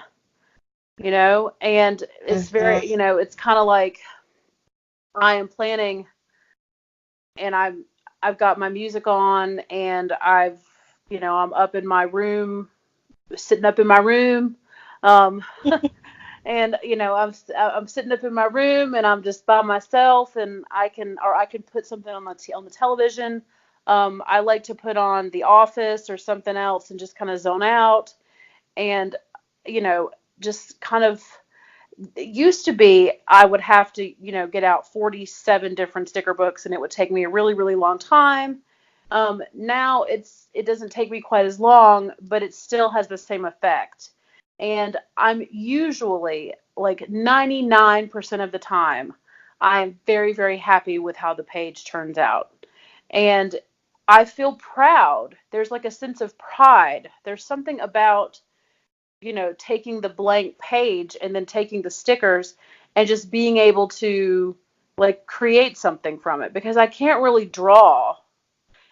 and it's Mhm. very, it's kind of like I am planning, and I've got my music on, and I'm up in my room, sitting up in my room, um, and I'm sitting up in my room and I'm just by myself, and I can put something on the television. I like to put on The Office or something else and just kind of zone out, and you know just kind of, it used to be I would have to get out 47 different sticker books, and it would take me a really really long time. Now it doesn't take me quite as long, but it still has the same effect. And I'm usually like 99% of the time, I'm very, very happy with how the page turns out. And I feel proud. There's like a sense of pride. There's something about, taking the blank page and then taking the stickers and just being able to like create something from it, because I can't really draw,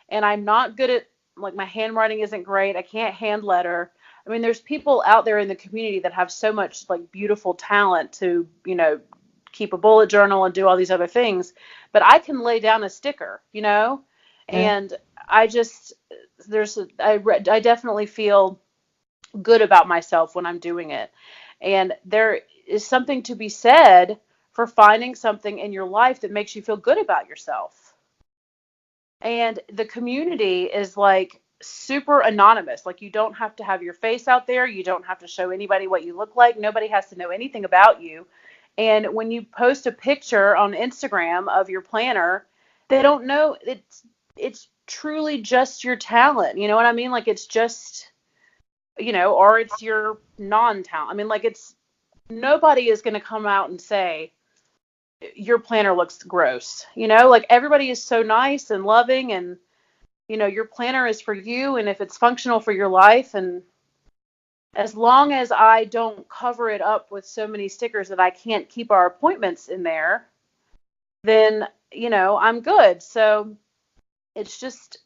and I'm not good at, like, my handwriting isn't great. I can't hand letter. I mean, there's people out there in the community that have so much like beautiful talent to, keep a bullet journal and do all these other things, but I can lay down a sticker, Mhm. and I just, I definitely feel good about myself when I'm doing it. And there is something to be said for finding something in your life that makes you feel good about yourself. And the community is like super anonymous. Like, you don't have to have your face out there. You don't have to show anybody what you look like. Nobody has to know anything about you. And when you post a picture on Instagram of your planner, they don't know, it's truly just your talent. You know what I mean? Like, it's just, or it's your non-talent. I mean, like, it's, nobody is going to come out and say your planner looks gross. Like, everybody is so nice and loving, and your planner is for you, and if it's functional for your life, and as long as I don't cover it up with so many stickers that I can't keep our appointments in there, then I'm good. So it's just,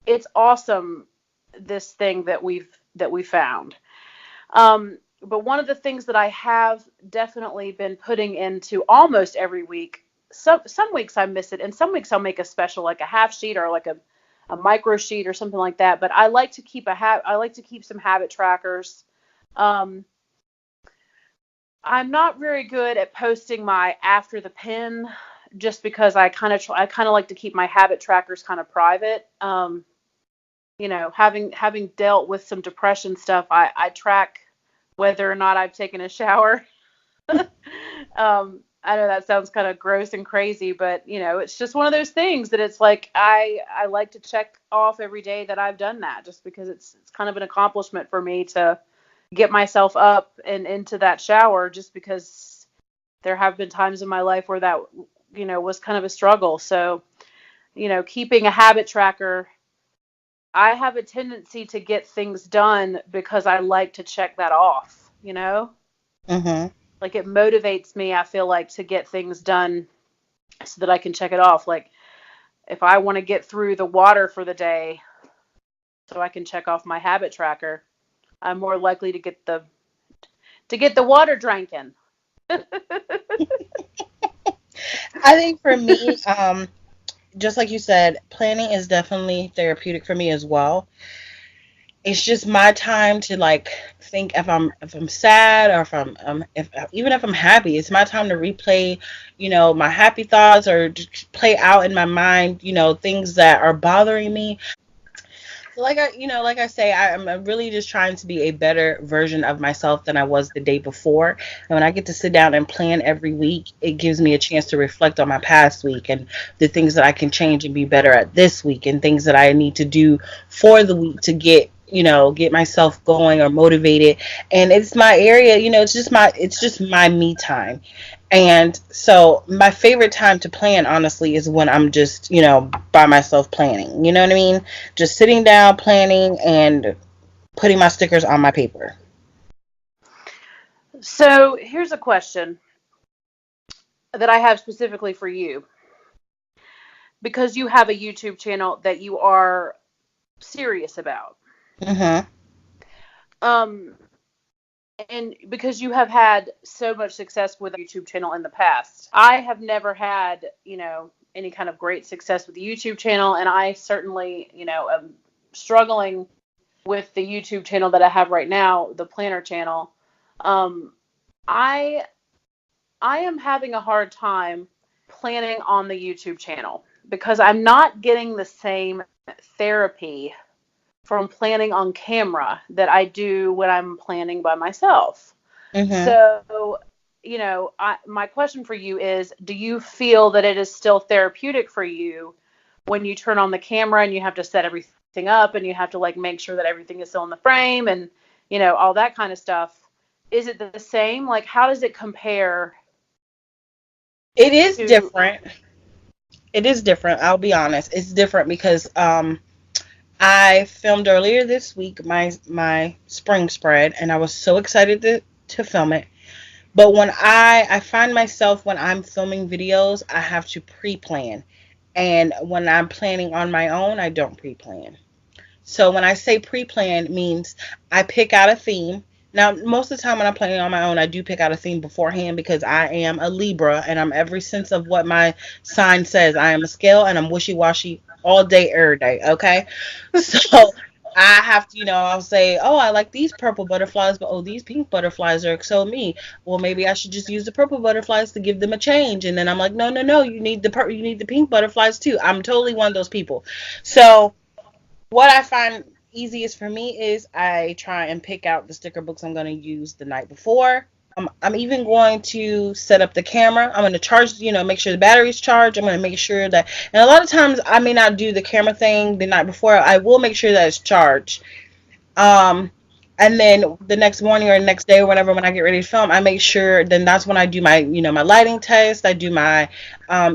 it's awesome, this thing that we found. But one of the things that I have definitely been putting into almost every week, some weeks I miss it, and some weeks I'll make a special, like a half sheet or like a micro sheet or something like that. But I like to keep I like to keep some habit trackers. Um, I'm not very good at posting my after the pin, just because I kind of like to keep my habit trackers kind of private. Having dealt with some depression stuff, I track whether or not I've taken a shower. I know that sounds kind of gross and crazy, but it's just one of those things that it's like I like to check off every day that I've done that, just because it's kind of an accomplishment for me to get myself up and into that shower, just because there have been times in my life where that was kind of a struggle. So, keeping a habit tracker, I have a tendency to get things done because I like to check that off, Mhm. like it motivates me, I feel like, to get things done so that I can check it off. Like if I want to get through the water for the day so I can check off my habit tracker, I'm more likely to get the water drinking. I think for me, just like you said, planning is definitely therapeutic for me as well. It's just my time to like think if I'm sad or if even if I'm happy, it's my time to replay, my happy thoughts or just play out in my mind, things that are bothering me. So like I say, I'm really just trying to be a better version of myself than I was the day before. And when I get to sit down and plan every week, it gives me a chance to reflect on my past week and the things that I can change and be better at this week and things that I need to do for the week to get myself going or motivated. And it's my area, it's just my me time. And so my favorite time to plan, honestly, is when I'm just, by myself planning. You know what I mean? Just sitting down, planning, and putting my stickers on my paper. So here's a question that I have specifically for you, because you have a YouTube channel that you are serious about. Mm-hmm. Um, and because you have had so much success with a YouTube channel in the past. I have never had, any kind of great success with the YouTube channel, and I certainly, am struggling with the YouTube channel that I have right now, the Planner channel. Um, I I am having a hard time planning on the YouTube channel because I'm not getting the same therapy from planning on camera that I do when I'm planning by myself. Mm-hmm. So, my question for you is, do you feel that it is still therapeutic for you when you turn on the camera and you have to set everything up and you have to like make sure that everything is still in the frame and, all that kind of stuff? Is it the same? Like, how does it compare It is to? different. It is different. I'll be honest. It's different because I filmed earlier this week my spring spread, and I was so excited to film it. But when I find myself when I'm filming videos, I have to pre-plan. And when I'm planning on my own, I don't pre-plan. So when I say pre-plan, it means I pick out a theme. Now, most of the time when I'm planning on my own, I do pick out a theme beforehand because I am a Libra and I'm every sense of what my sign says. I am a scale and I'm wishy-washy all day, every day. Okay. So I have to, I'll say, oh, I like these purple butterflies, but oh, these pink butterflies are so me. Well, maybe I should just use the purple butterflies to give them a change. And then I'm like, no, no, no, you need the pink butterflies too. I'm totally one of those people. So what I find easiest for me is I try and pick out the sticker books I'm going to use the night before. I'm even going to set up the camera. I'm going to charge, make sure the battery's charged. I'm going to make sure that, and a lot of times I may not do the camera thing the night before. I will make sure that it's charged. Um, and then the next morning or the next day or whenever when I get ready to film, I make sure then that's when I do my my lighting test. I do my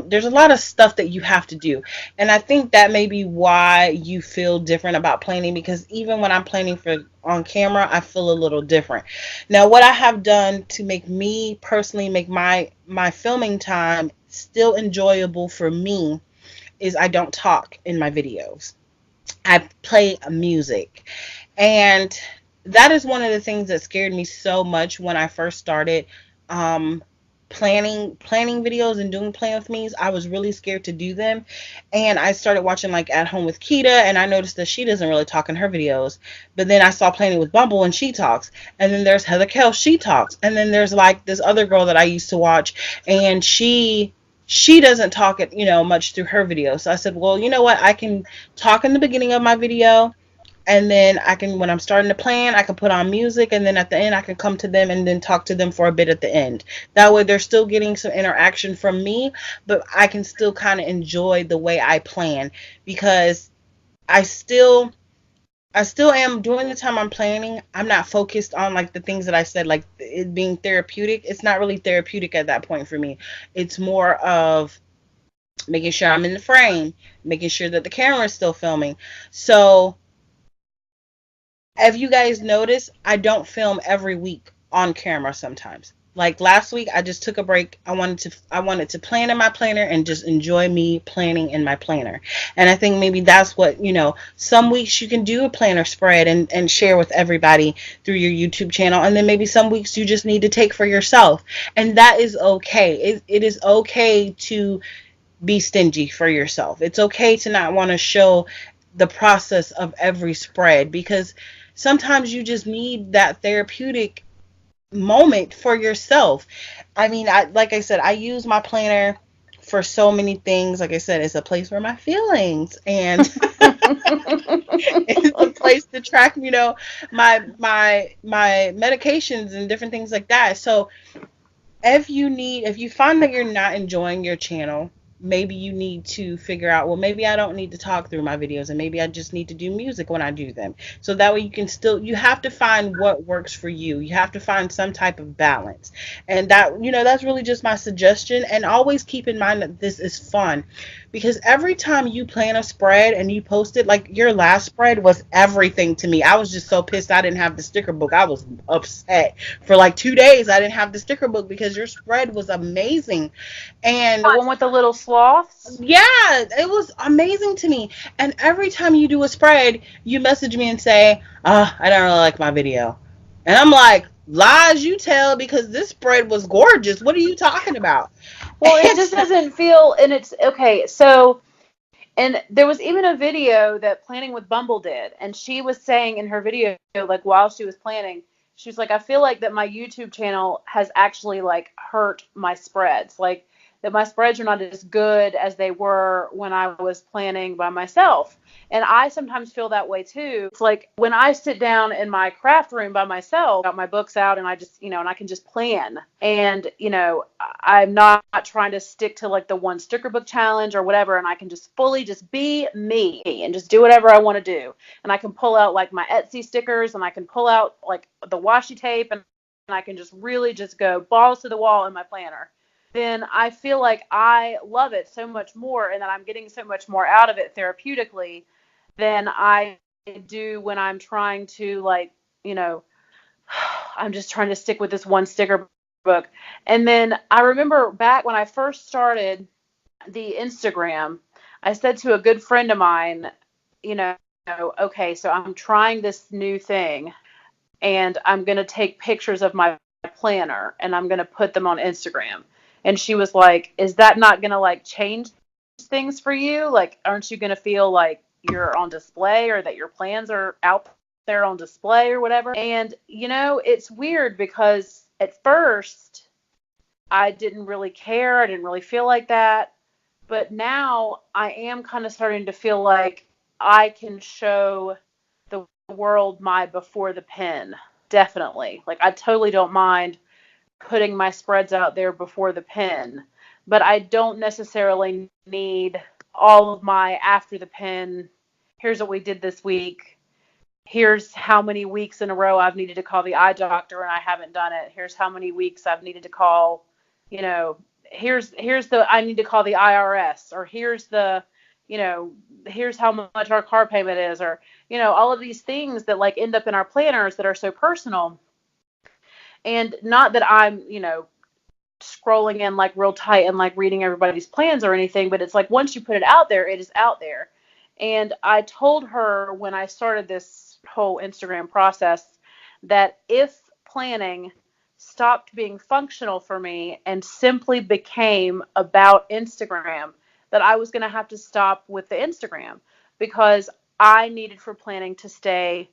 there's a lot of stuff that you have to do, and I think that may be why you feel different about planning because even when I'm planning for on camera, I feel a little different. Now, what I have done to make me personally make my filming time still enjoyable for me is I don't talk in my videos. I play music. And that is one of the things that scared me so much when I first started um, planning videos and doing plan with me's, I was really scared to do them. And I started watching like At Home with Keita, and I noticed that she doesn't really talk in her videos. But then I saw Planning with Bumble and she talks. And then there's Heather Kell, she talks. And then there's like this other girl that I used to watch, and she doesn't talk it, much through her videos. So I said, well, you know what? I can talk in the beginning of my video, and then I can, when I'm starting to plan, I can put on music, and then at the end I can come to them and then talk to them for a bit at the end. That way they're still getting some interaction from me, but I can still kind of enjoy the way I plan, because I still I still am during the time I'm planning. I'm not focused on like the things that I said, like it being therapeutic. It's not really therapeutic at that point for me. It's more of making sure I'm in the frame, making sure that the camera is still filming. So if you guys notice, I don't film every week on camera sometimes. Like last week, I just took a break. I wanted to plan in my planner and just enjoy me planning in my planner. And I think maybe that's what, some weeks you can do a planner spread and share with everybody through your YouTube channel. And then maybe some weeks you just need to take for yourself. And that is okay. It is okay to be stingy for yourself. It's okay to not want to show the process of every spread, because sometimes you just need that therapeutic moment for yourself. I mean, like I said, I use my planner for so many things. Like I said, it's a place for my feelings, and it's a place to track, my medications and different things like that. So if you find that you're not enjoying your channel, maybe you need to figure out, well, maybe I don't need to talk through my videos, and maybe I just need to do music when I do them. So that way you have to find what works for you. You have to find some type of balance. And that's really just my suggestion. And always keep in mind that this is fun, because every time you plan a spread and you post it, like your last spread was everything to me. I was just so pissed I didn't have the sticker book. I was upset for like 2 days. I didn't have the sticker book because your spread was amazing. And The one with the little sloths? yeah, it was amazing to me. And every time you do a spread, you message me and say, I don't really like my video. And I'm like, lies you tell, because this spread was gorgeous. What are you talking about? Well, it just doesn't feel, and it's okay. So, and there was even a video that Planning with Bumble did, and she was saying in her video, like while she was planning, she was like, I feel like that my YouTube channel has actually like hurt my spreads, like that my spreads are not as good as they were when I was planning by myself. And I sometimes feel that way too. It's like when I sit down in my craft room by myself, got my books out, and I just, and I can just plan. And, I'm not trying to stick to like the one sticker book challenge or whatever. And I can just fully just be me and just do whatever I want to do. And I can pull out like my Etsy stickers, and I can pull out like the washi tape, and I can just really just go balls to the wall in my planner. Then I feel like I love it so much more, and that I'm getting so much more out of it therapeutically than I do when I'm trying to like, I'm just trying to stick with this one sticker book. And then I remember back when I first started the Instagram, I said to a good friend of mine, okay, so I'm trying this new thing, and I'm going to take pictures of my planner and I'm going to put them on Instagram. And she was like, is that not going to like change things for you? Like, aren't you going to feel like you're on display, or that your plans are out there on display or whatever? And, it's weird, because at first I didn't really care. I didn't really feel like that. But now I am kind of starting to feel like I can show the world my before the pen. Definitely. Like, I totally don't mind putting my spreads out there before the pen, but I don't necessarily need all of my after the pen. Here's what we did this week. Here's how many weeks in a row I've needed to call the eye doctor and I haven't done it. Here's how many weeks I've needed to call, here's the I need to call the IRS, or here's the, here's how much our car payment is, or, all of these things that like end up in our planners that are so personal. And not that I'm, scrolling in like real tight and like reading everybody's plans or anything, but it's like once you put it out there, it is out there. And I told her when I started this whole Instagram process that if planning stopped being functional for me and simply became about Instagram, that I was going to have to stop with the Instagram because I needed for planning to stay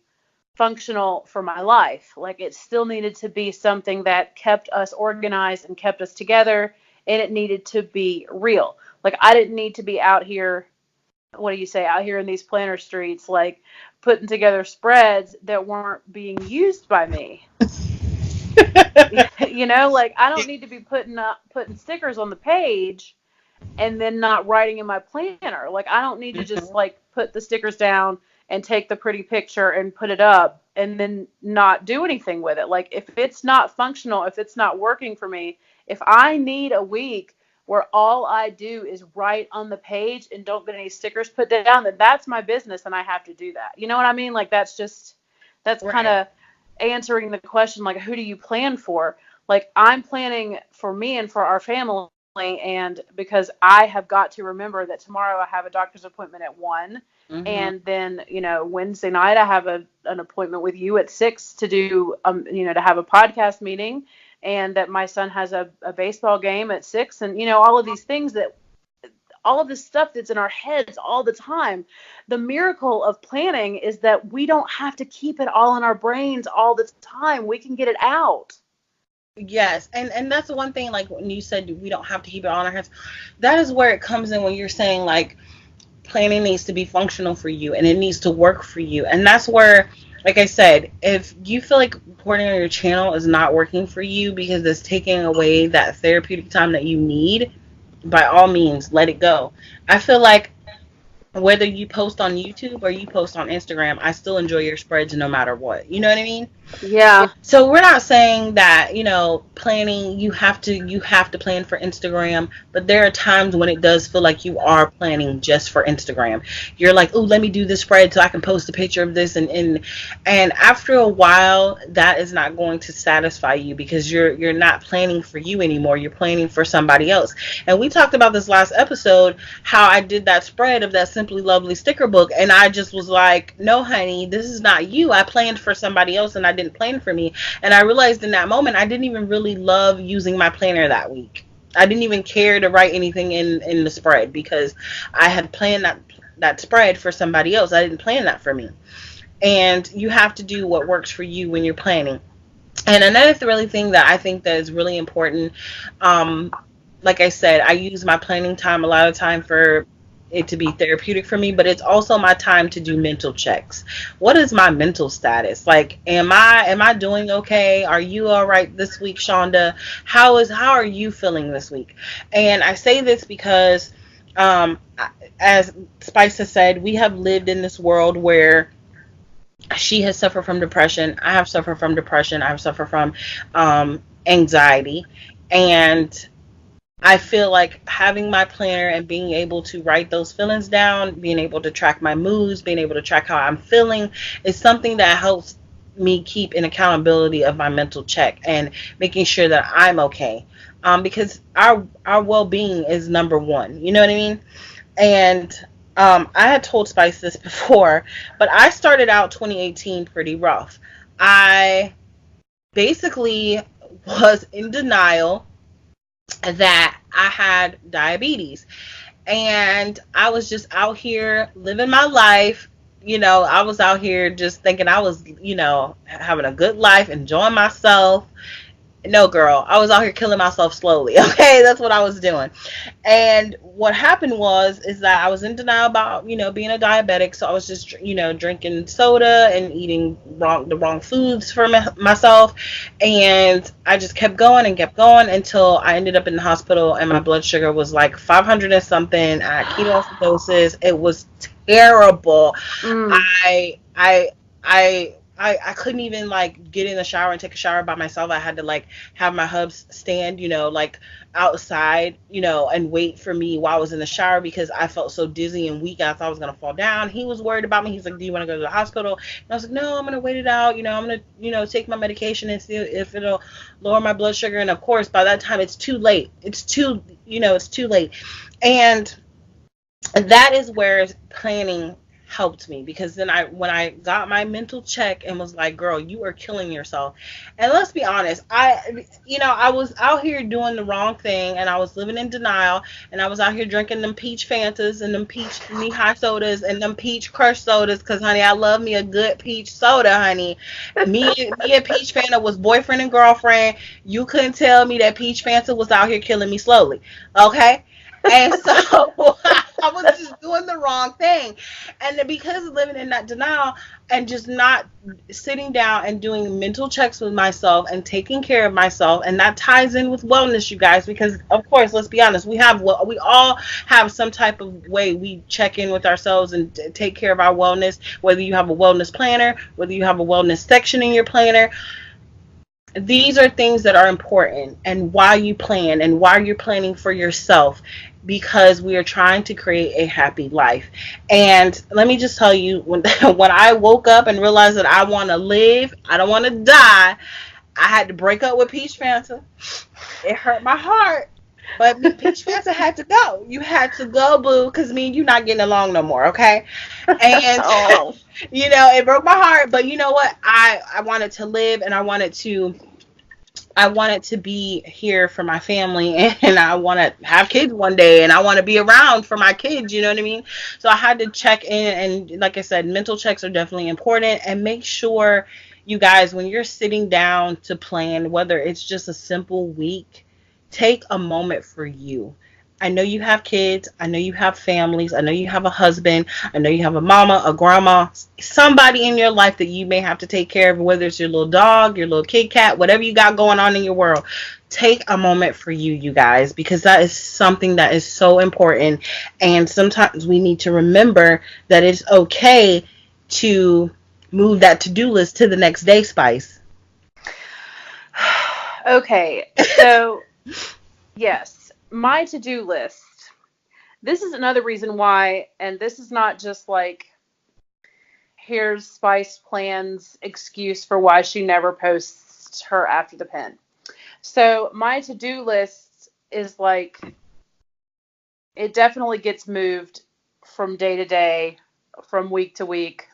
functional for my life. Like, it still needed to be something that kept us organized and kept us together, and it needed to be real. Like, I didn't need to be out here, what do you say, out here in these planner streets, like putting together spreads that weren't being used by me. You know, like, I don't need to be putting stickers on the page and then not writing in my planner. Like, I don't need to just like put the stickers down and take the pretty picture and put it up and then not do anything with it. Like, if it's not functional, if it's not working for me, if I need a week where all I do is write on the page and don't get any stickers put down, then that's my business and I have to do that. You know what I mean? Like, that's Right. kind of answering the question, like, who do you plan for? Like, I'm planning for me and for our family, and because I have got to remember that tomorrow I have a doctor's appointment at 1, and then, you know, Wednesday night I have an appointment with you at 6 to do you know, to have a podcast meeting, and that my son has a baseball game at 6, and, you know, all of these things, that all of this stuff that's in our heads all the time. The miracle of planning is that we don't have to keep it all in our brains all the time. We can get it out. Yes, and that's the one thing, like when you said we don't have to keep it on our heads, that is where it comes in when you're saying like planning needs to be functional for you and it needs to work for you. And that's where, like I said, if you feel like reporting on your channel is not working for you because it's taking away that therapeutic time that you need, by all means, let it go. I feel like whether you post on YouTube or you post on Instagram, I still enjoy your spreads no matter what. You know what I mean? Yeah. So we're not saying that, you know, planning, you have to plan for Instagram, but there are times when it does feel like you are planning just for Instagram. You're like, oh, let me do this spread so I can post a picture of this, and after a while that is not going to satisfy you because you're not planning for you anymore. You're planning for somebody else. And we talked about this last episode, how I did that spread of that Simply Lovely sticker book, and I just was like, no honey, this is not you. I planned for somebody else and I didn't plan for me. And I realized in that moment I didn't even really love using my planner that week. I didn't even care to write anything in the spread because I had planned that spread for somebody else. I didn't plan that for me. And you have to do what works for you when you're planning. And another really thing that I think that is really important, like I said, I use my planning time a lot of time for it to be therapeutic for me, but it's also my time to do mental checks. What is my mental status? Like, am I doing okay? Are you all right this week, Shonda? How are you feeling this week? And I say this because, as Spice has said, we have lived in this world where she has suffered from depression. I have suffered from depression. I have suffered from anxiety, and I feel like having my planner and being able to write those feelings down, being able to track my moods, being able to track how I'm feeling is something that helps me keep an accountability of my mental check and making sure that I'm okay. Because our well-being is number one. You know what I mean? And I had told Spice this before, but I started out 2018 pretty rough. I basically was in denial that I had diabetes, and I was just out here living my life. You know, I was out here just thinking I was, you know, having a good life, enjoying myself. No, girl, I was out here killing myself slowly. Okay, that's what I was doing. And what happened is that I was in denial about, you know, being a diabetic. So I was just, you know, drinking soda and eating the wrong foods for myself. And I just kept going until I ended up in the hospital, and my blood sugar was like 500 and something. I had ketoacidosis. It was terrible. I couldn't even like get in the shower and take a shower by myself. I had to like have my hubs stand, you know, like outside, you know, and wait for me while I was in the shower because I felt so dizzy and weak. I thought I was going to fall down. He was worried about me. He's like, do you want to go to the hospital? And I was like, no, I'm going to wait it out. You know, I'm going to, you know, take my medication and see if it'll lower my blood sugar. And of course, by that time, it's too late. It's too late. And that is where planning helped me, because then when I got my mental check and was like, girl, you are killing yourself. And let's be honest, I was out here doing the wrong thing, and I was living in denial, and I was out here drinking them peach Fantas and them peach knee high sodas and them peach crush sodas, because honey, I love me a good peach soda, honey. Me and Peach Fanta was boyfriend and girlfriend. You couldn't tell me that Peach Fanta was out here killing me slowly. Okay? And so I was just doing the wrong thing. And then because of living in that denial and just not sitting down and doing mental checks with myself and taking care of myself, and that ties in with wellness, you guys, because of course, let's be honest, we all have some type of way we check in with ourselves and take care of our wellness, whether you have a wellness planner, whether you have a wellness section in your planner. These are things that are important, and why you plan and why you're planning for yourself, because we are trying to create a happy life. And let me just tell you, when when I woke up and realized that I want to live, I don't want to die, I had to break up with Peach Fanta. It hurt my heart, but Peach Fanta had to go. You had to go, boo, because me and you not getting along no more, okay? And Oh. it broke my heart, but you know what? I wanted to live, and I wanted to be here for my family, and I want to have kids one day, and I want to be around for my kids, you know what I mean? So I had to check in, and like I said, mental checks are definitely important, and make sure, you guys, when you're sitting down to plan, whether it's just a simple week, take a moment for you. I know you have kids. I know you have families. I know you have a husband. I know you have a mama, a grandma, somebody in your life that you may have to take care of, whether it's your little dog, your little kitty cat, whatever you got going on in your world. Take a moment for you, you guys, because that is something that is so important. And sometimes we need to remember that it's okay to move that to-do list to the next day, Spice. Okay, so yes, my to-do list. This is another reason why, and this is not just like, here's Spice Plan's excuse for why she never posts her after the pen. So my to-do list is like, it definitely gets moved from day to day, from week to week.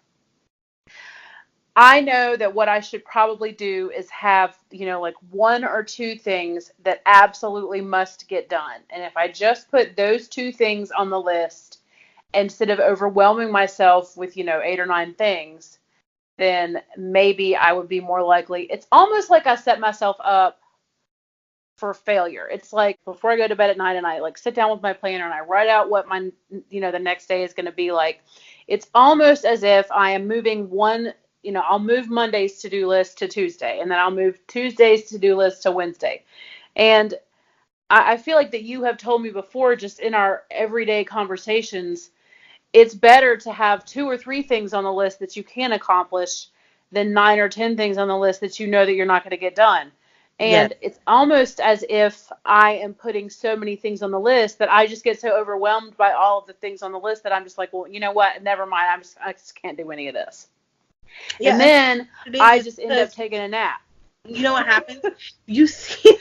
I know that what I should probably do is have, like one or two things that absolutely must get done. And if I just put those two things on the list instead of overwhelming myself with, eight or nine things, then maybe I would be more likely. It's almost like I set myself up for failure. It's like before I go to bed at night and I like sit down with my planner and I write out what my, the next day is going to be like. It's almost as if I am moving one, I'll move Monday's to-do list to Tuesday, and then I'll move Tuesday's to-do list to Wednesday. And I feel like that you have told me before, just in our everyday conversations, it's better to have two or three things on the list that you can accomplish than 9 or 10 things on the list that you know that you're not going to get done. Yes. And it's almost as if I am putting so many things on the list that I just get so overwhelmed by all of the things on the list that I'm just like, well, you know what? Never mind. I just can't do any of this. Yeah, And then it is I just end up because taking a nap. you know what happens? You see,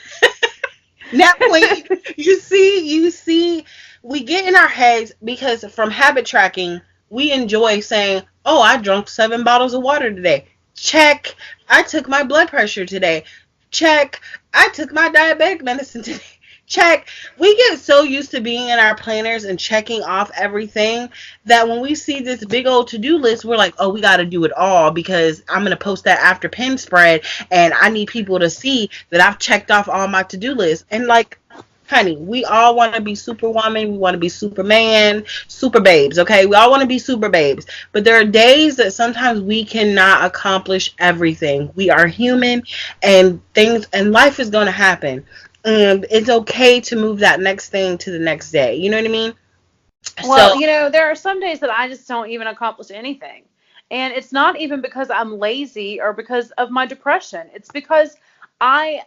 nap queen. You see, we get in our heads because from habit tracking, we enjoy saying, "Oh, I drank 7 bottles of water today. Check. I took my blood pressure today. Check. I took my diabetic medicine today. Check." We get so used to being in our planners and checking off everything that when we see this big old to-do list, we're like, oh, we got to do it all because I'm going to post that after pen spread and I need people to see that I've checked off all my to-do lists. And like, honey, we all want to be superwoman, we want to be superman, super babes, okay? We all want to be super babes. But there are days that sometimes we cannot accomplish everything. We are human, and life is going to happen. And it's okay to move that next thing to the next day. You know what I mean? So, Well, there are some days that I just don't even accomplish anything. And it's not even because I'm lazy or because of my depression. It's because I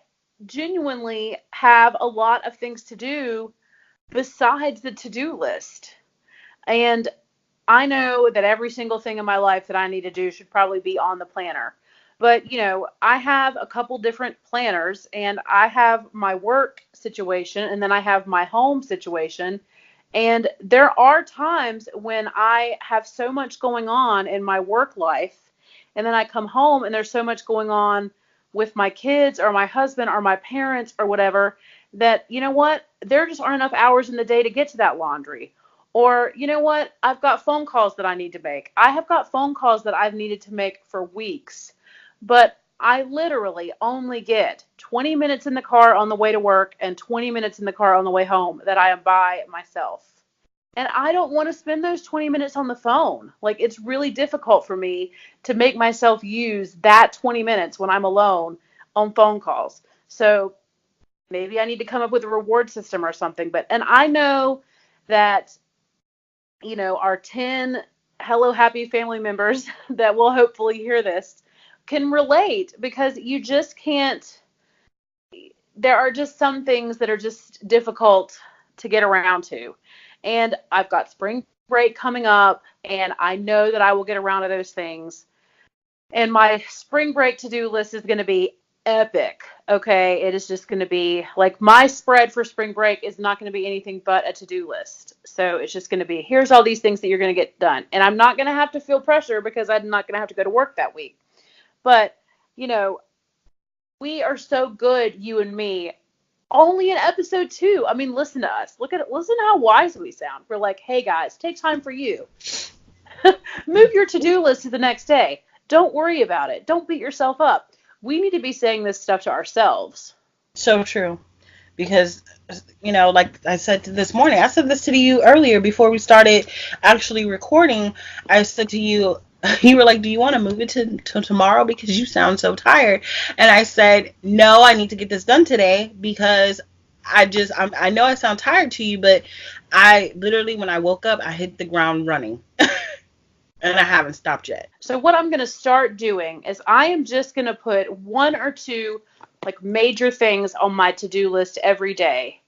genuinely have a lot of things to do besides the to-do list. And I know that every single thing in my life that I need to do should probably be on the planner. But, I have a couple different planners, and I have my work situation, and then I have my home situation. And there are times when I have so much going on in my work life, and then I come home and there's so much going on with my kids or my husband or my parents or whatever, that, you know what, there just aren't enough hours in the day to get to that laundry. Or, you know what, I've got phone calls that I need to make. I have got phone calls that I've needed to make for weeks, but I literally only get 20 minutes in the car on the way to work and 20 minutes in the car on the way home that I am by myself. And I don't want to spend those 20 minutes on the phone. Like, it's really difficult for me to make myself use that 20 minutes when I'm alone on phone calls. So maybe I need to come up with a reward system or something. And I know that, our 10 Hello Happy family members that will hopefully hear this can relate, because you just can't, there are just some things that are just difficult to get around to. And I've got spring break coming up, and I know that I will get around to those things. And my spring break to-do list is going to be epic. Okay. It is just going to be like, my spread for spring break is not going to be anything but a to-do list. So it's just going to be, here's all these things that you're going to get done. And I'm not going to have to feel pressure because I'm not going to have to go to work that week. But, we are so good, you and me, only in episode 2. I mean, listen to us. Listen how wise we sound. We're like, hey guys, take time for you. Move your to-do list to the next day. Don't worry about it. Don't beat yourself up. We need to be saying this stuff to ourselves. So true. Because, like I said this morning, I said this to you earlier before we started actually recording. I said to you, you were like, do you want to move it to tomorrow because you sound so tired? And I said, no, I need to get this done today because I know I sound tired to you, but I literally, when I woke up, I hit the ground running. And I haven't stopped yet. So what I'm going to start doing is I am just going to put 1 or 2 like major things on my to-do list every day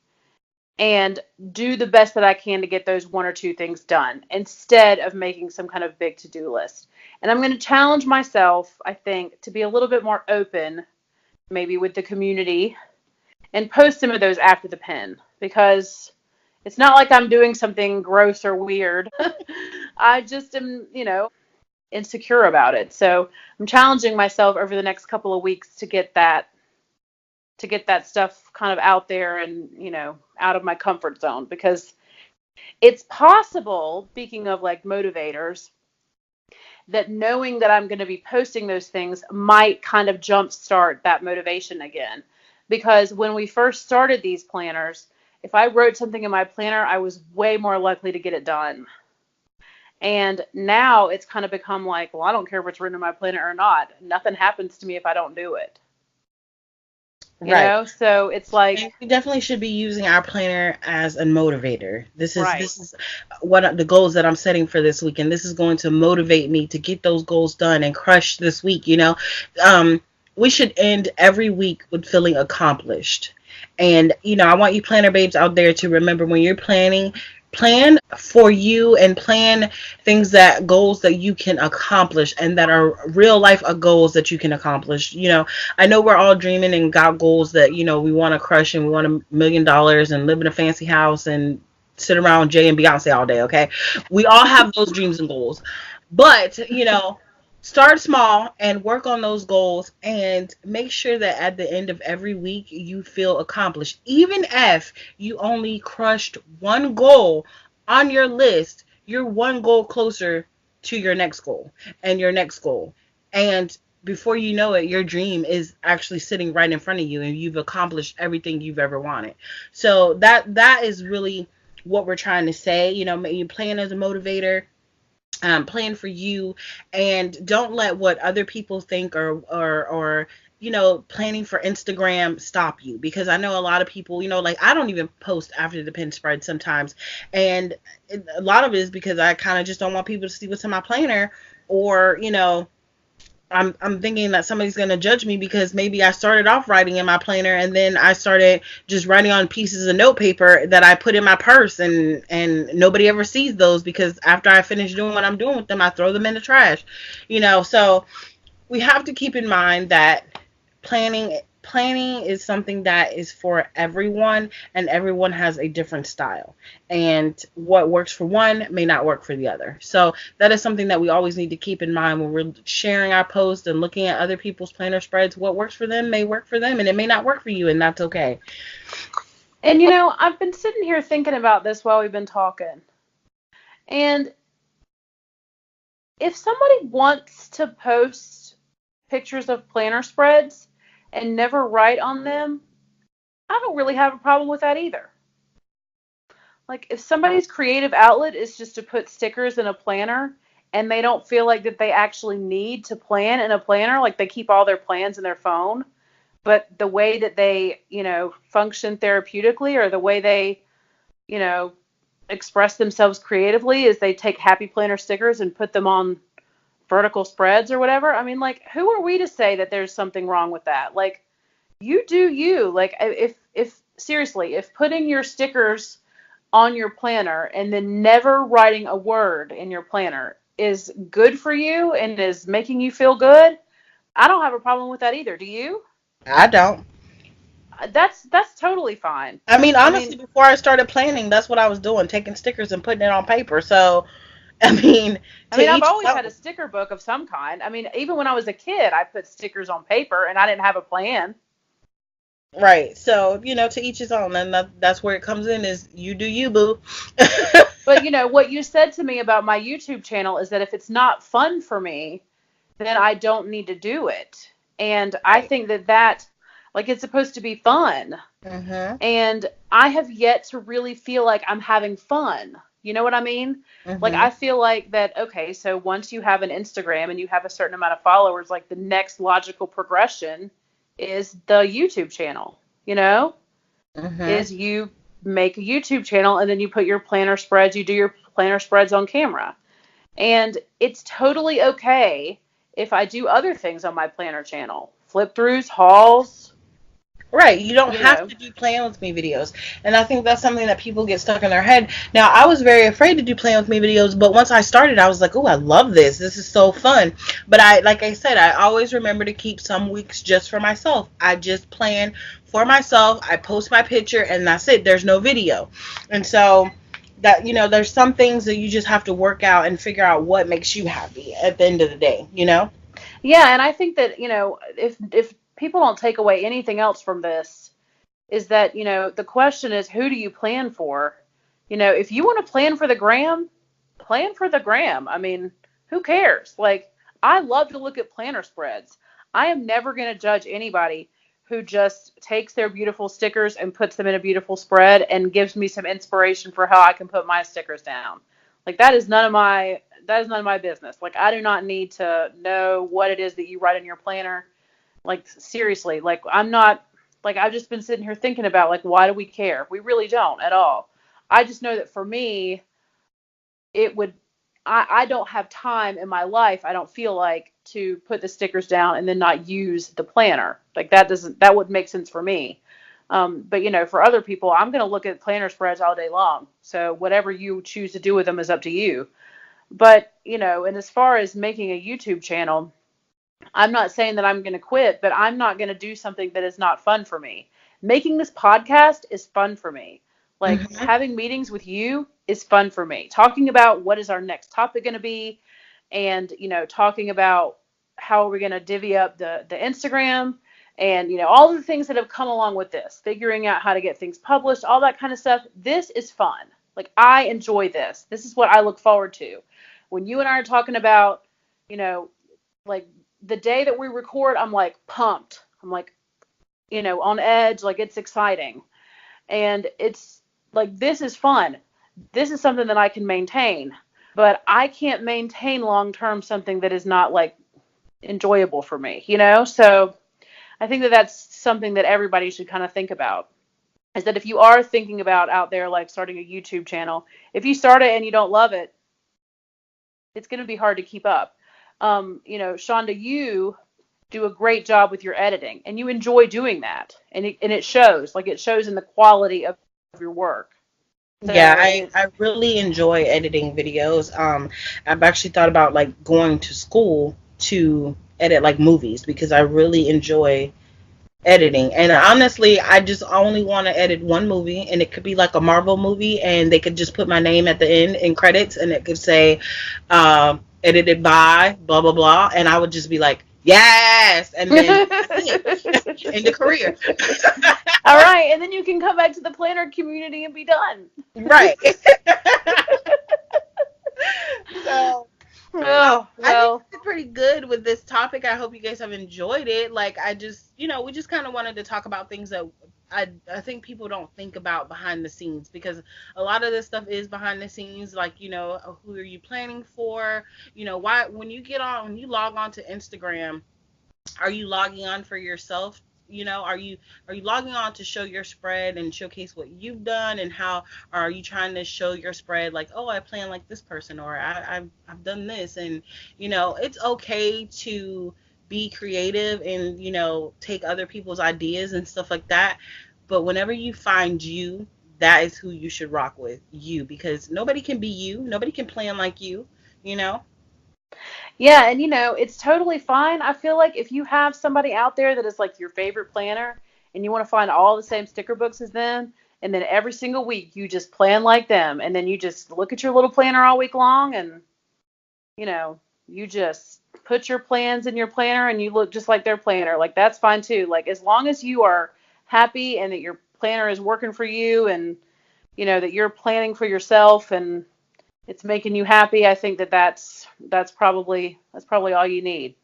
and do the best that I can to get those 1 or 2 things done instead of making some kind of big to-do list. And I'm going to challenge myself, I think, to be a little bit more open, maybe with the community, and post some of those after the pen, because it's not like I'm doing something gross or weird. I just am, insecure about it. So I'm challenging myself over the next couple of weeks to get that stuff kind of out there and, out of my comfort zone, because it's possible, speaking of like motivators, that knowing that I'm going to be posting those things might kind of jumpstart that motivation again. Because when we first started these planners, if I wrote something in my planner, I was way more likely to get it done. And now it's kind of become like, well, I don't care if it's written in my planner or not. Nothing happens to me if I don't do it. So it's like, we definitely should be using our planner as a motivator. This is what the goals that I'm setting for this week, and this is going to motivate me to get those goals done and crush this week. We should end every week with feeling accomplished. And I want you planner babes out there to remember, when you're planning, plan for you and plan goals that you can accomplish and that are real life goals that you can accomplish. I know we're all dreaming and got goals that, we want to crush, and we want $1 million and live in a fancy house and sit around Jay and Beyonce all day. Okay. We all have those dreams and goals, but, start small and work on those goals, and make sure that at the end of every week you feel accomplished. Even if you only crushed one goal on your list, you're one goal closer to your next goal and your next goal. And before you know it, your dream is actually sitting right in front of you, and you've accomplished everything you've ever wanted. So that is really what we're trying to say. You plan as a motivator. Plan for you, and don't let what other people think or planning for Instagram stop you, because I know a lot of people, like, I don't even post after the pen spread sometimes, and a lot of it is because I kind of just don't want people to see what's in my planner, or I'm thinking that somebody's going to judge me because maybe I started off writing in my planner and then I started just writing on pieces of note paper that I put in my purse, and nobody ever sees those, because after I finish doing what I'm doing with them, I throw them in the trash. So we have to keep in mind that planning planning is something that is for everyone, and everyone has a different style. And what works for one may not work for the other. So that is something that we always need to keep in mind when we're sharing our posts and looking at other people's planner spreads. What works for them may work for them, and it may not work for you, and that's okay. And I've been sitting here thinking about this while we've been talking. And if somebody wants to post pictures of planner spreads and never write on them, I don't really have a problem with that either. Like, if somebody's creative outlet is just to put stickers in a planner and they don't feel like that they actually need to plan in a planner, like they keep all their plans in their phone, but the way that they, function therapeutically, or the way they, you know, express themselves creatively is they take happy planner stickers and put them on vertical spreads or whatever. I mean, like, who are we to say that there's something wrong with that? Like, you do you. Like, if seriously, if putting your stickers on your planner and then never writing a word in your planner is good for you and is making you feel good, I don't have a problem with that either. Do you? I don't. That's totally fine. I mean, I honestly, mean, before I started planning, that's what I was doing, taking stickers and putting it on paper. So, I mean, I to mean, I've each his always had a own. sticker book of some kind. I mean, even when I was a kid, I put stickers on paper and I didn't have a plan. Right. So, to each his own. And that's where it comes in, is you do you, boo. But what you said to me about my YouTube channel is that if it's not fun for me, then I don't need to do it. And I Right. think that like, it's supposed to be fun. Mhm. And I have yet to really feel like I'm having fun. You know what I mean? Like, I Mhm. feel like that, okay, so once you have an Instagram and you have a certain amount of followers, like, the next logical progression is the YouTube channel, Mhm. is you make a YouTube channel and then you put your planner spreads, you do your planner spreads on camera. And it's totally okay if I do other things on my planner channel, flip throughs, hauls, Right, you don't you have know. to do plan with me videos. And I think that's something that people get stuck in their head. Now, I was very afraid to do plan with me videos, but once I started, I was like, "Oh, I love this. This is so fun." But like I said, I always remember to keep some weeks just for myself. I just plan for myself. I post my picture and that's it. There's no video. And so that, there's some things that you just have to work out and figure out what makes you happy at the end of the day. Yeah, and I think that, if people don't take away anything else from this, is that, the question is, who do you plan for? If you want to plan for the gram, plan for the gram. I mean, who cares? Like, I love to look at planner spreads. I am never going to judge anybody who just takes their beautiful stickers and puts them in a beautiful spread and gives me some inspiration for how I can put my stickers down. Like, that is none of my business. Like, I do not need to know what it is that you write in your planner. Like, seriously, like, I'm not, like, I've just been sitting here thinking about, like, why do we care? We really don't at all. I just know that for me, it would, I don't have time in my life, I don't feel like, to put the stickers down and then not use the planner. Like, that wouldn't make sense for me. But for other people, I'm going to look at planner spreads all day long. So whatever you choose to do with them is up to you. But, and as far as making a YouTube channel, I'm not saying that I'm going to quit, but I'm not going to do something that is not fun for me. Making this podcast is fun for me. Like, Mhm. having meetings with you is fun for me. Talking about what is our next topic going to be, and talking about how are we going to divvy up the Instagram, and all the things that have come along with this, figuring out how to get things published, all that kind of stuff. This is fun. Like, I enjoy this. This is what I look forward to. When you and I are talking about, you know, like, the day that we record, I'm like pumped. I'm like, on edge. Like, it's exciting. And it's like, this is fun. This is something that I can maintain. But I can't maintain long term something that is not, like, enjoyable for me. So I think that that's something that everybody should kind of think about. Is that if you are thinking about out there, like, starting a YouTube channel, if you start it and you don't love it, it's going to be hard to keep up. Shonda, you do a great job with your editing, and you enjoy doing that, and it shows. Like, it shows in the quality of your work. Yeah, So I, it's I really enjoy editing videos. I've actually thought about like going to school to edit like movies because I really enjoy editing. And honestly, I just only want to edit one movie, and it could be like a Marvel movie, and they could just put my name at the end in credits, and it could say, edited by blah blah blah, and I would just be like, yes, and then that's it. End the career. All right, and then you can come back to the planner community and be done. Right. So Oh, I think well. we did pretty good with this topic. I hope you guys have enjoyed it. Like, I just, we just kind of wanted to talk about things that I think people don't think about behind the scenes, because a lot of this stuff is behind the scenes. Like, who are you planning for? Why when you log on to Instagram, are you logging on for yourself? Are you logging on to show your spread and showcase what you've done, and how are you trying to show your spread, like, oh, I plan like this person, or I've done this. And it's okay to be creative and take other people's ideas and stuff like that, but whenever you find you, that is who you should rock with, you, because nobody can be you, nobody can plan like you know Yeah, and it's totally fine. I feel like if you have somebody out there that is like your favorite planner and you want to find all the same sticker books as them, and then every single week you just plan like them, and then you just look at your little planner all week long, and you know, you just put your plans in your planner and you look just like their planner. Like, that's fine too. Like, as long as you are happy and that your planner is working for you, and that you're planning for yourself and it's making you happy, I think that's probably all you need.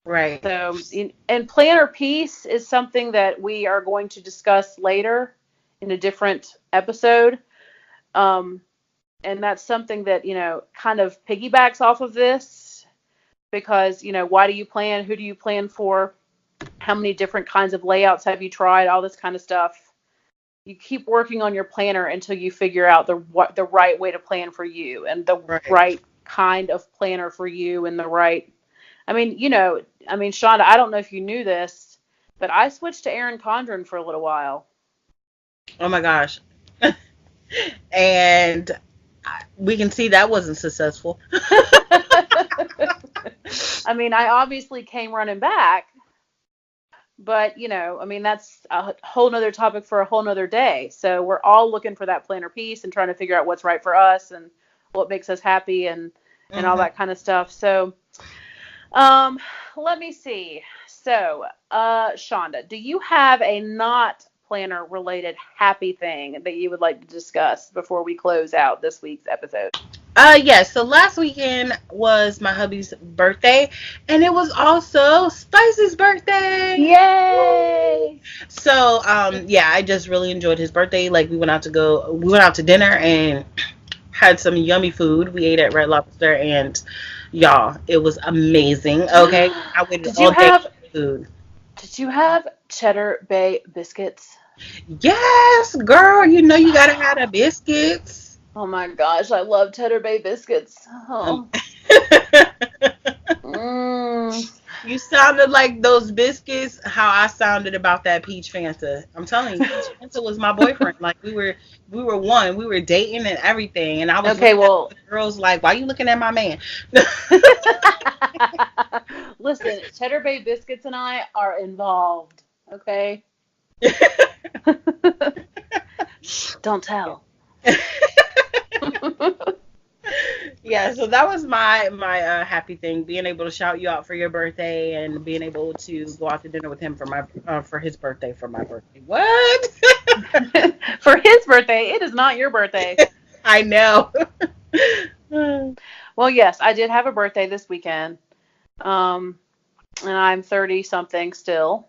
right. So, and planner piece is something that we are going to discuss later in a different episode. Um, and that's something that, kind of piggybacks off of this, because, why do you plan? Who do you plan for? How many different kinds of layouts have you tried? All this kind of stuff. You keep working on your planner until you figure out the right way to plan for you, and the Right. right kind of planner for you, and the right. Shonda, I don't know if you knew this, but I switched to Erin Condren for a little while. Oh my gosh. And we can see that wasn't successful. I obviously came running back, but that's a whole nother topic for a whole nother day. So we're all looking for that planner piece and trying to figure out what's right for us and what makes us happy, and all Hmm. that kind of stuff. So, um, let me see. So, Shonda, do you have a not planner related happy thing that you would like to discuss before we close out this week's episode? Yes, so last weekend was my hubby's birthday, and it was also Spicy's birthday. Woo! Yay! So, yeah, I just really enjoyed his birthday. Like, we went out to dinner and had some yummy food. We ate at Red Lobster, and y'all, it was amazing. Okay, I waited Did you all day have for food. did you have Cheddar Bay biscuits? Yes, girl, you gotta have the biscuits. Oh my gosh, I love Cheddar Bay biscuits. Um, Oh. Mm. you sounded like those biscuits, how I sounded about that peach Fanta. I'm telling you, peach Fanta was my boyfriend. Like, we were one. We were dating and everything. And I was Okay, looking at well, the girls like, why you looking at my man? listen, Cheddar Bay biscuits and I are involved. Okay? Shh, don't tell. Yeah, so that was my happy thing, being able to shout you out for your birthday and being able to go out to dinner with him for his birthday, for my birthday. What? For his birthday, it is not your birthday. I know. Well, yes, I did have a birthday this weekend. And I'm 30 something still.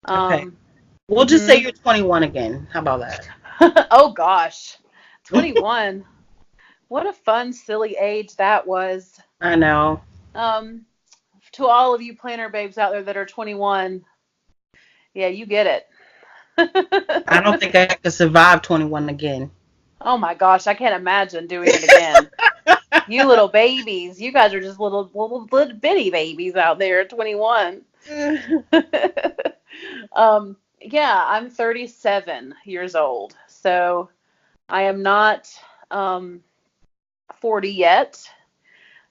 Okay. Um, We'll just say you're 21 again. How about that? oh gosh, 21. What a fun, silly age that was. I know. Um, to all of you planner babes out there that are 21, yeah, you get I don't it. think I could survive 21 again. Oh my gosh, I can't imagine doing it again. You little babies, you guys are just little bitty babies out there at 21. Yeah, I'm 37 years old, so I am not 40 yet,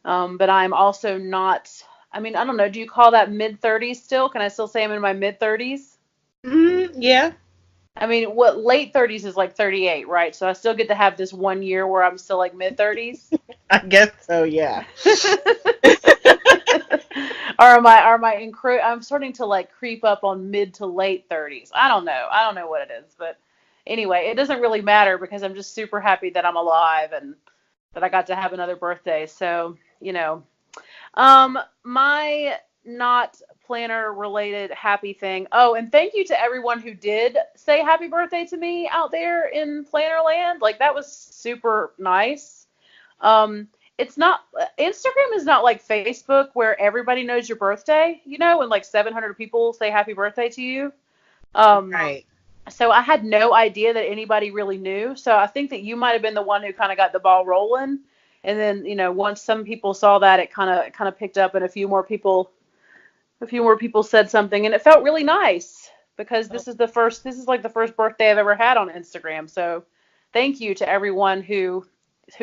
but I'm also not I mean, I don't know. Do you call that mid-30s still? Can I still say I'm in my mid-30s? Yeah. I mean, what late 30s is like 38, right? So I still get to have this 1 year where I'm still like mid-30s. I guess so, yeah. Or I'm starting to like creep up on mid to late 30s. I don't know. I don't know what it is, but anyway, it doesn't really matter because I'm just super happy that I'm alive and that I got to have another birthday. So, my not planner related happy thing. Oh, and thank you to everyone who did say happy birthday to me out there in planner land. Like that was super nice. Um, it's not Instagram is not like Facebook where everybody knows your birthday, and like 700 people say happy birthday to you. Um, Right. so I had no idea that anybody really knew. So I think that you might have been the one who kind of got the ball rolling. And then, once some people saw that, it kind of picked up, and a few more people said something, and it felt really nice because this is like the first birthday I've ever had on Instagram. So thank you to everyone who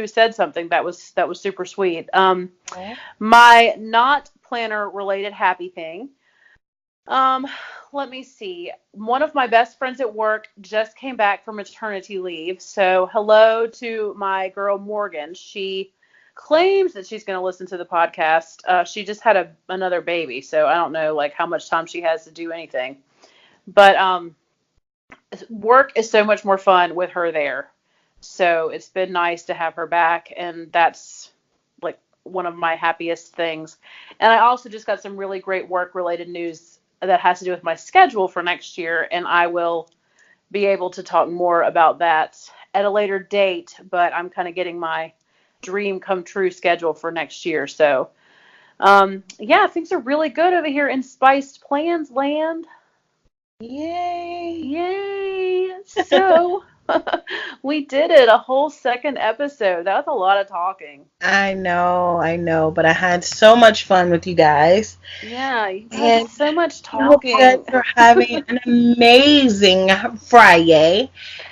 said something. That was super sweet. Okay. My not planner related happy thing. Um, Let me see. One of my best friends at work just came back from maternity leave. So hello to my girl Morgan. She claims that she's going to listen to the podcast. She just had another baby, so I don't know like how much time she has to do anything. But work is so much more fun with her there. So it's been nice to have her back, and that's like one of my happiest things. And I also just got some really great work related news that has to do with my schedule for next year, and I will be able to talk more about that at a later date, but I'm kind of getting my dream come true schedule for next year. So, yeah, things are really good over here in Spiced Plans land. Yay. Yay! So, we did it, a whole second episode. That was a lot of talking. I know, but I had so much fun with you guys. Yeah, you guys, And so much I hope you guys talking. are having an amazing Friday.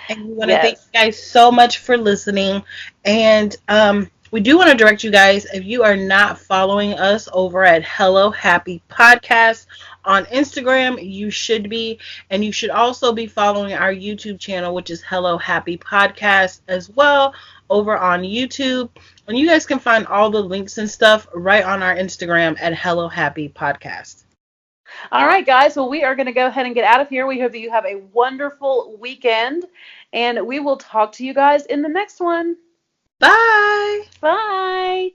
And we want to thank Yes. you guys so much for listening. And we do want to direct you guys, if you are not following us over at Hello Happy Podcast on Instagram, you should be. And you should also be following our YouTube channel, which is Hello Happy Podcast as well, over on YouTube. And you guys can find all the links and stuff right on our Instagram at Hello Happy Podcast. All right, guys. Well, we are going to go ahead and get out of here. We hope that you have a wonderful weekend, and we will talk to you guys in the next one. Bye. Bye.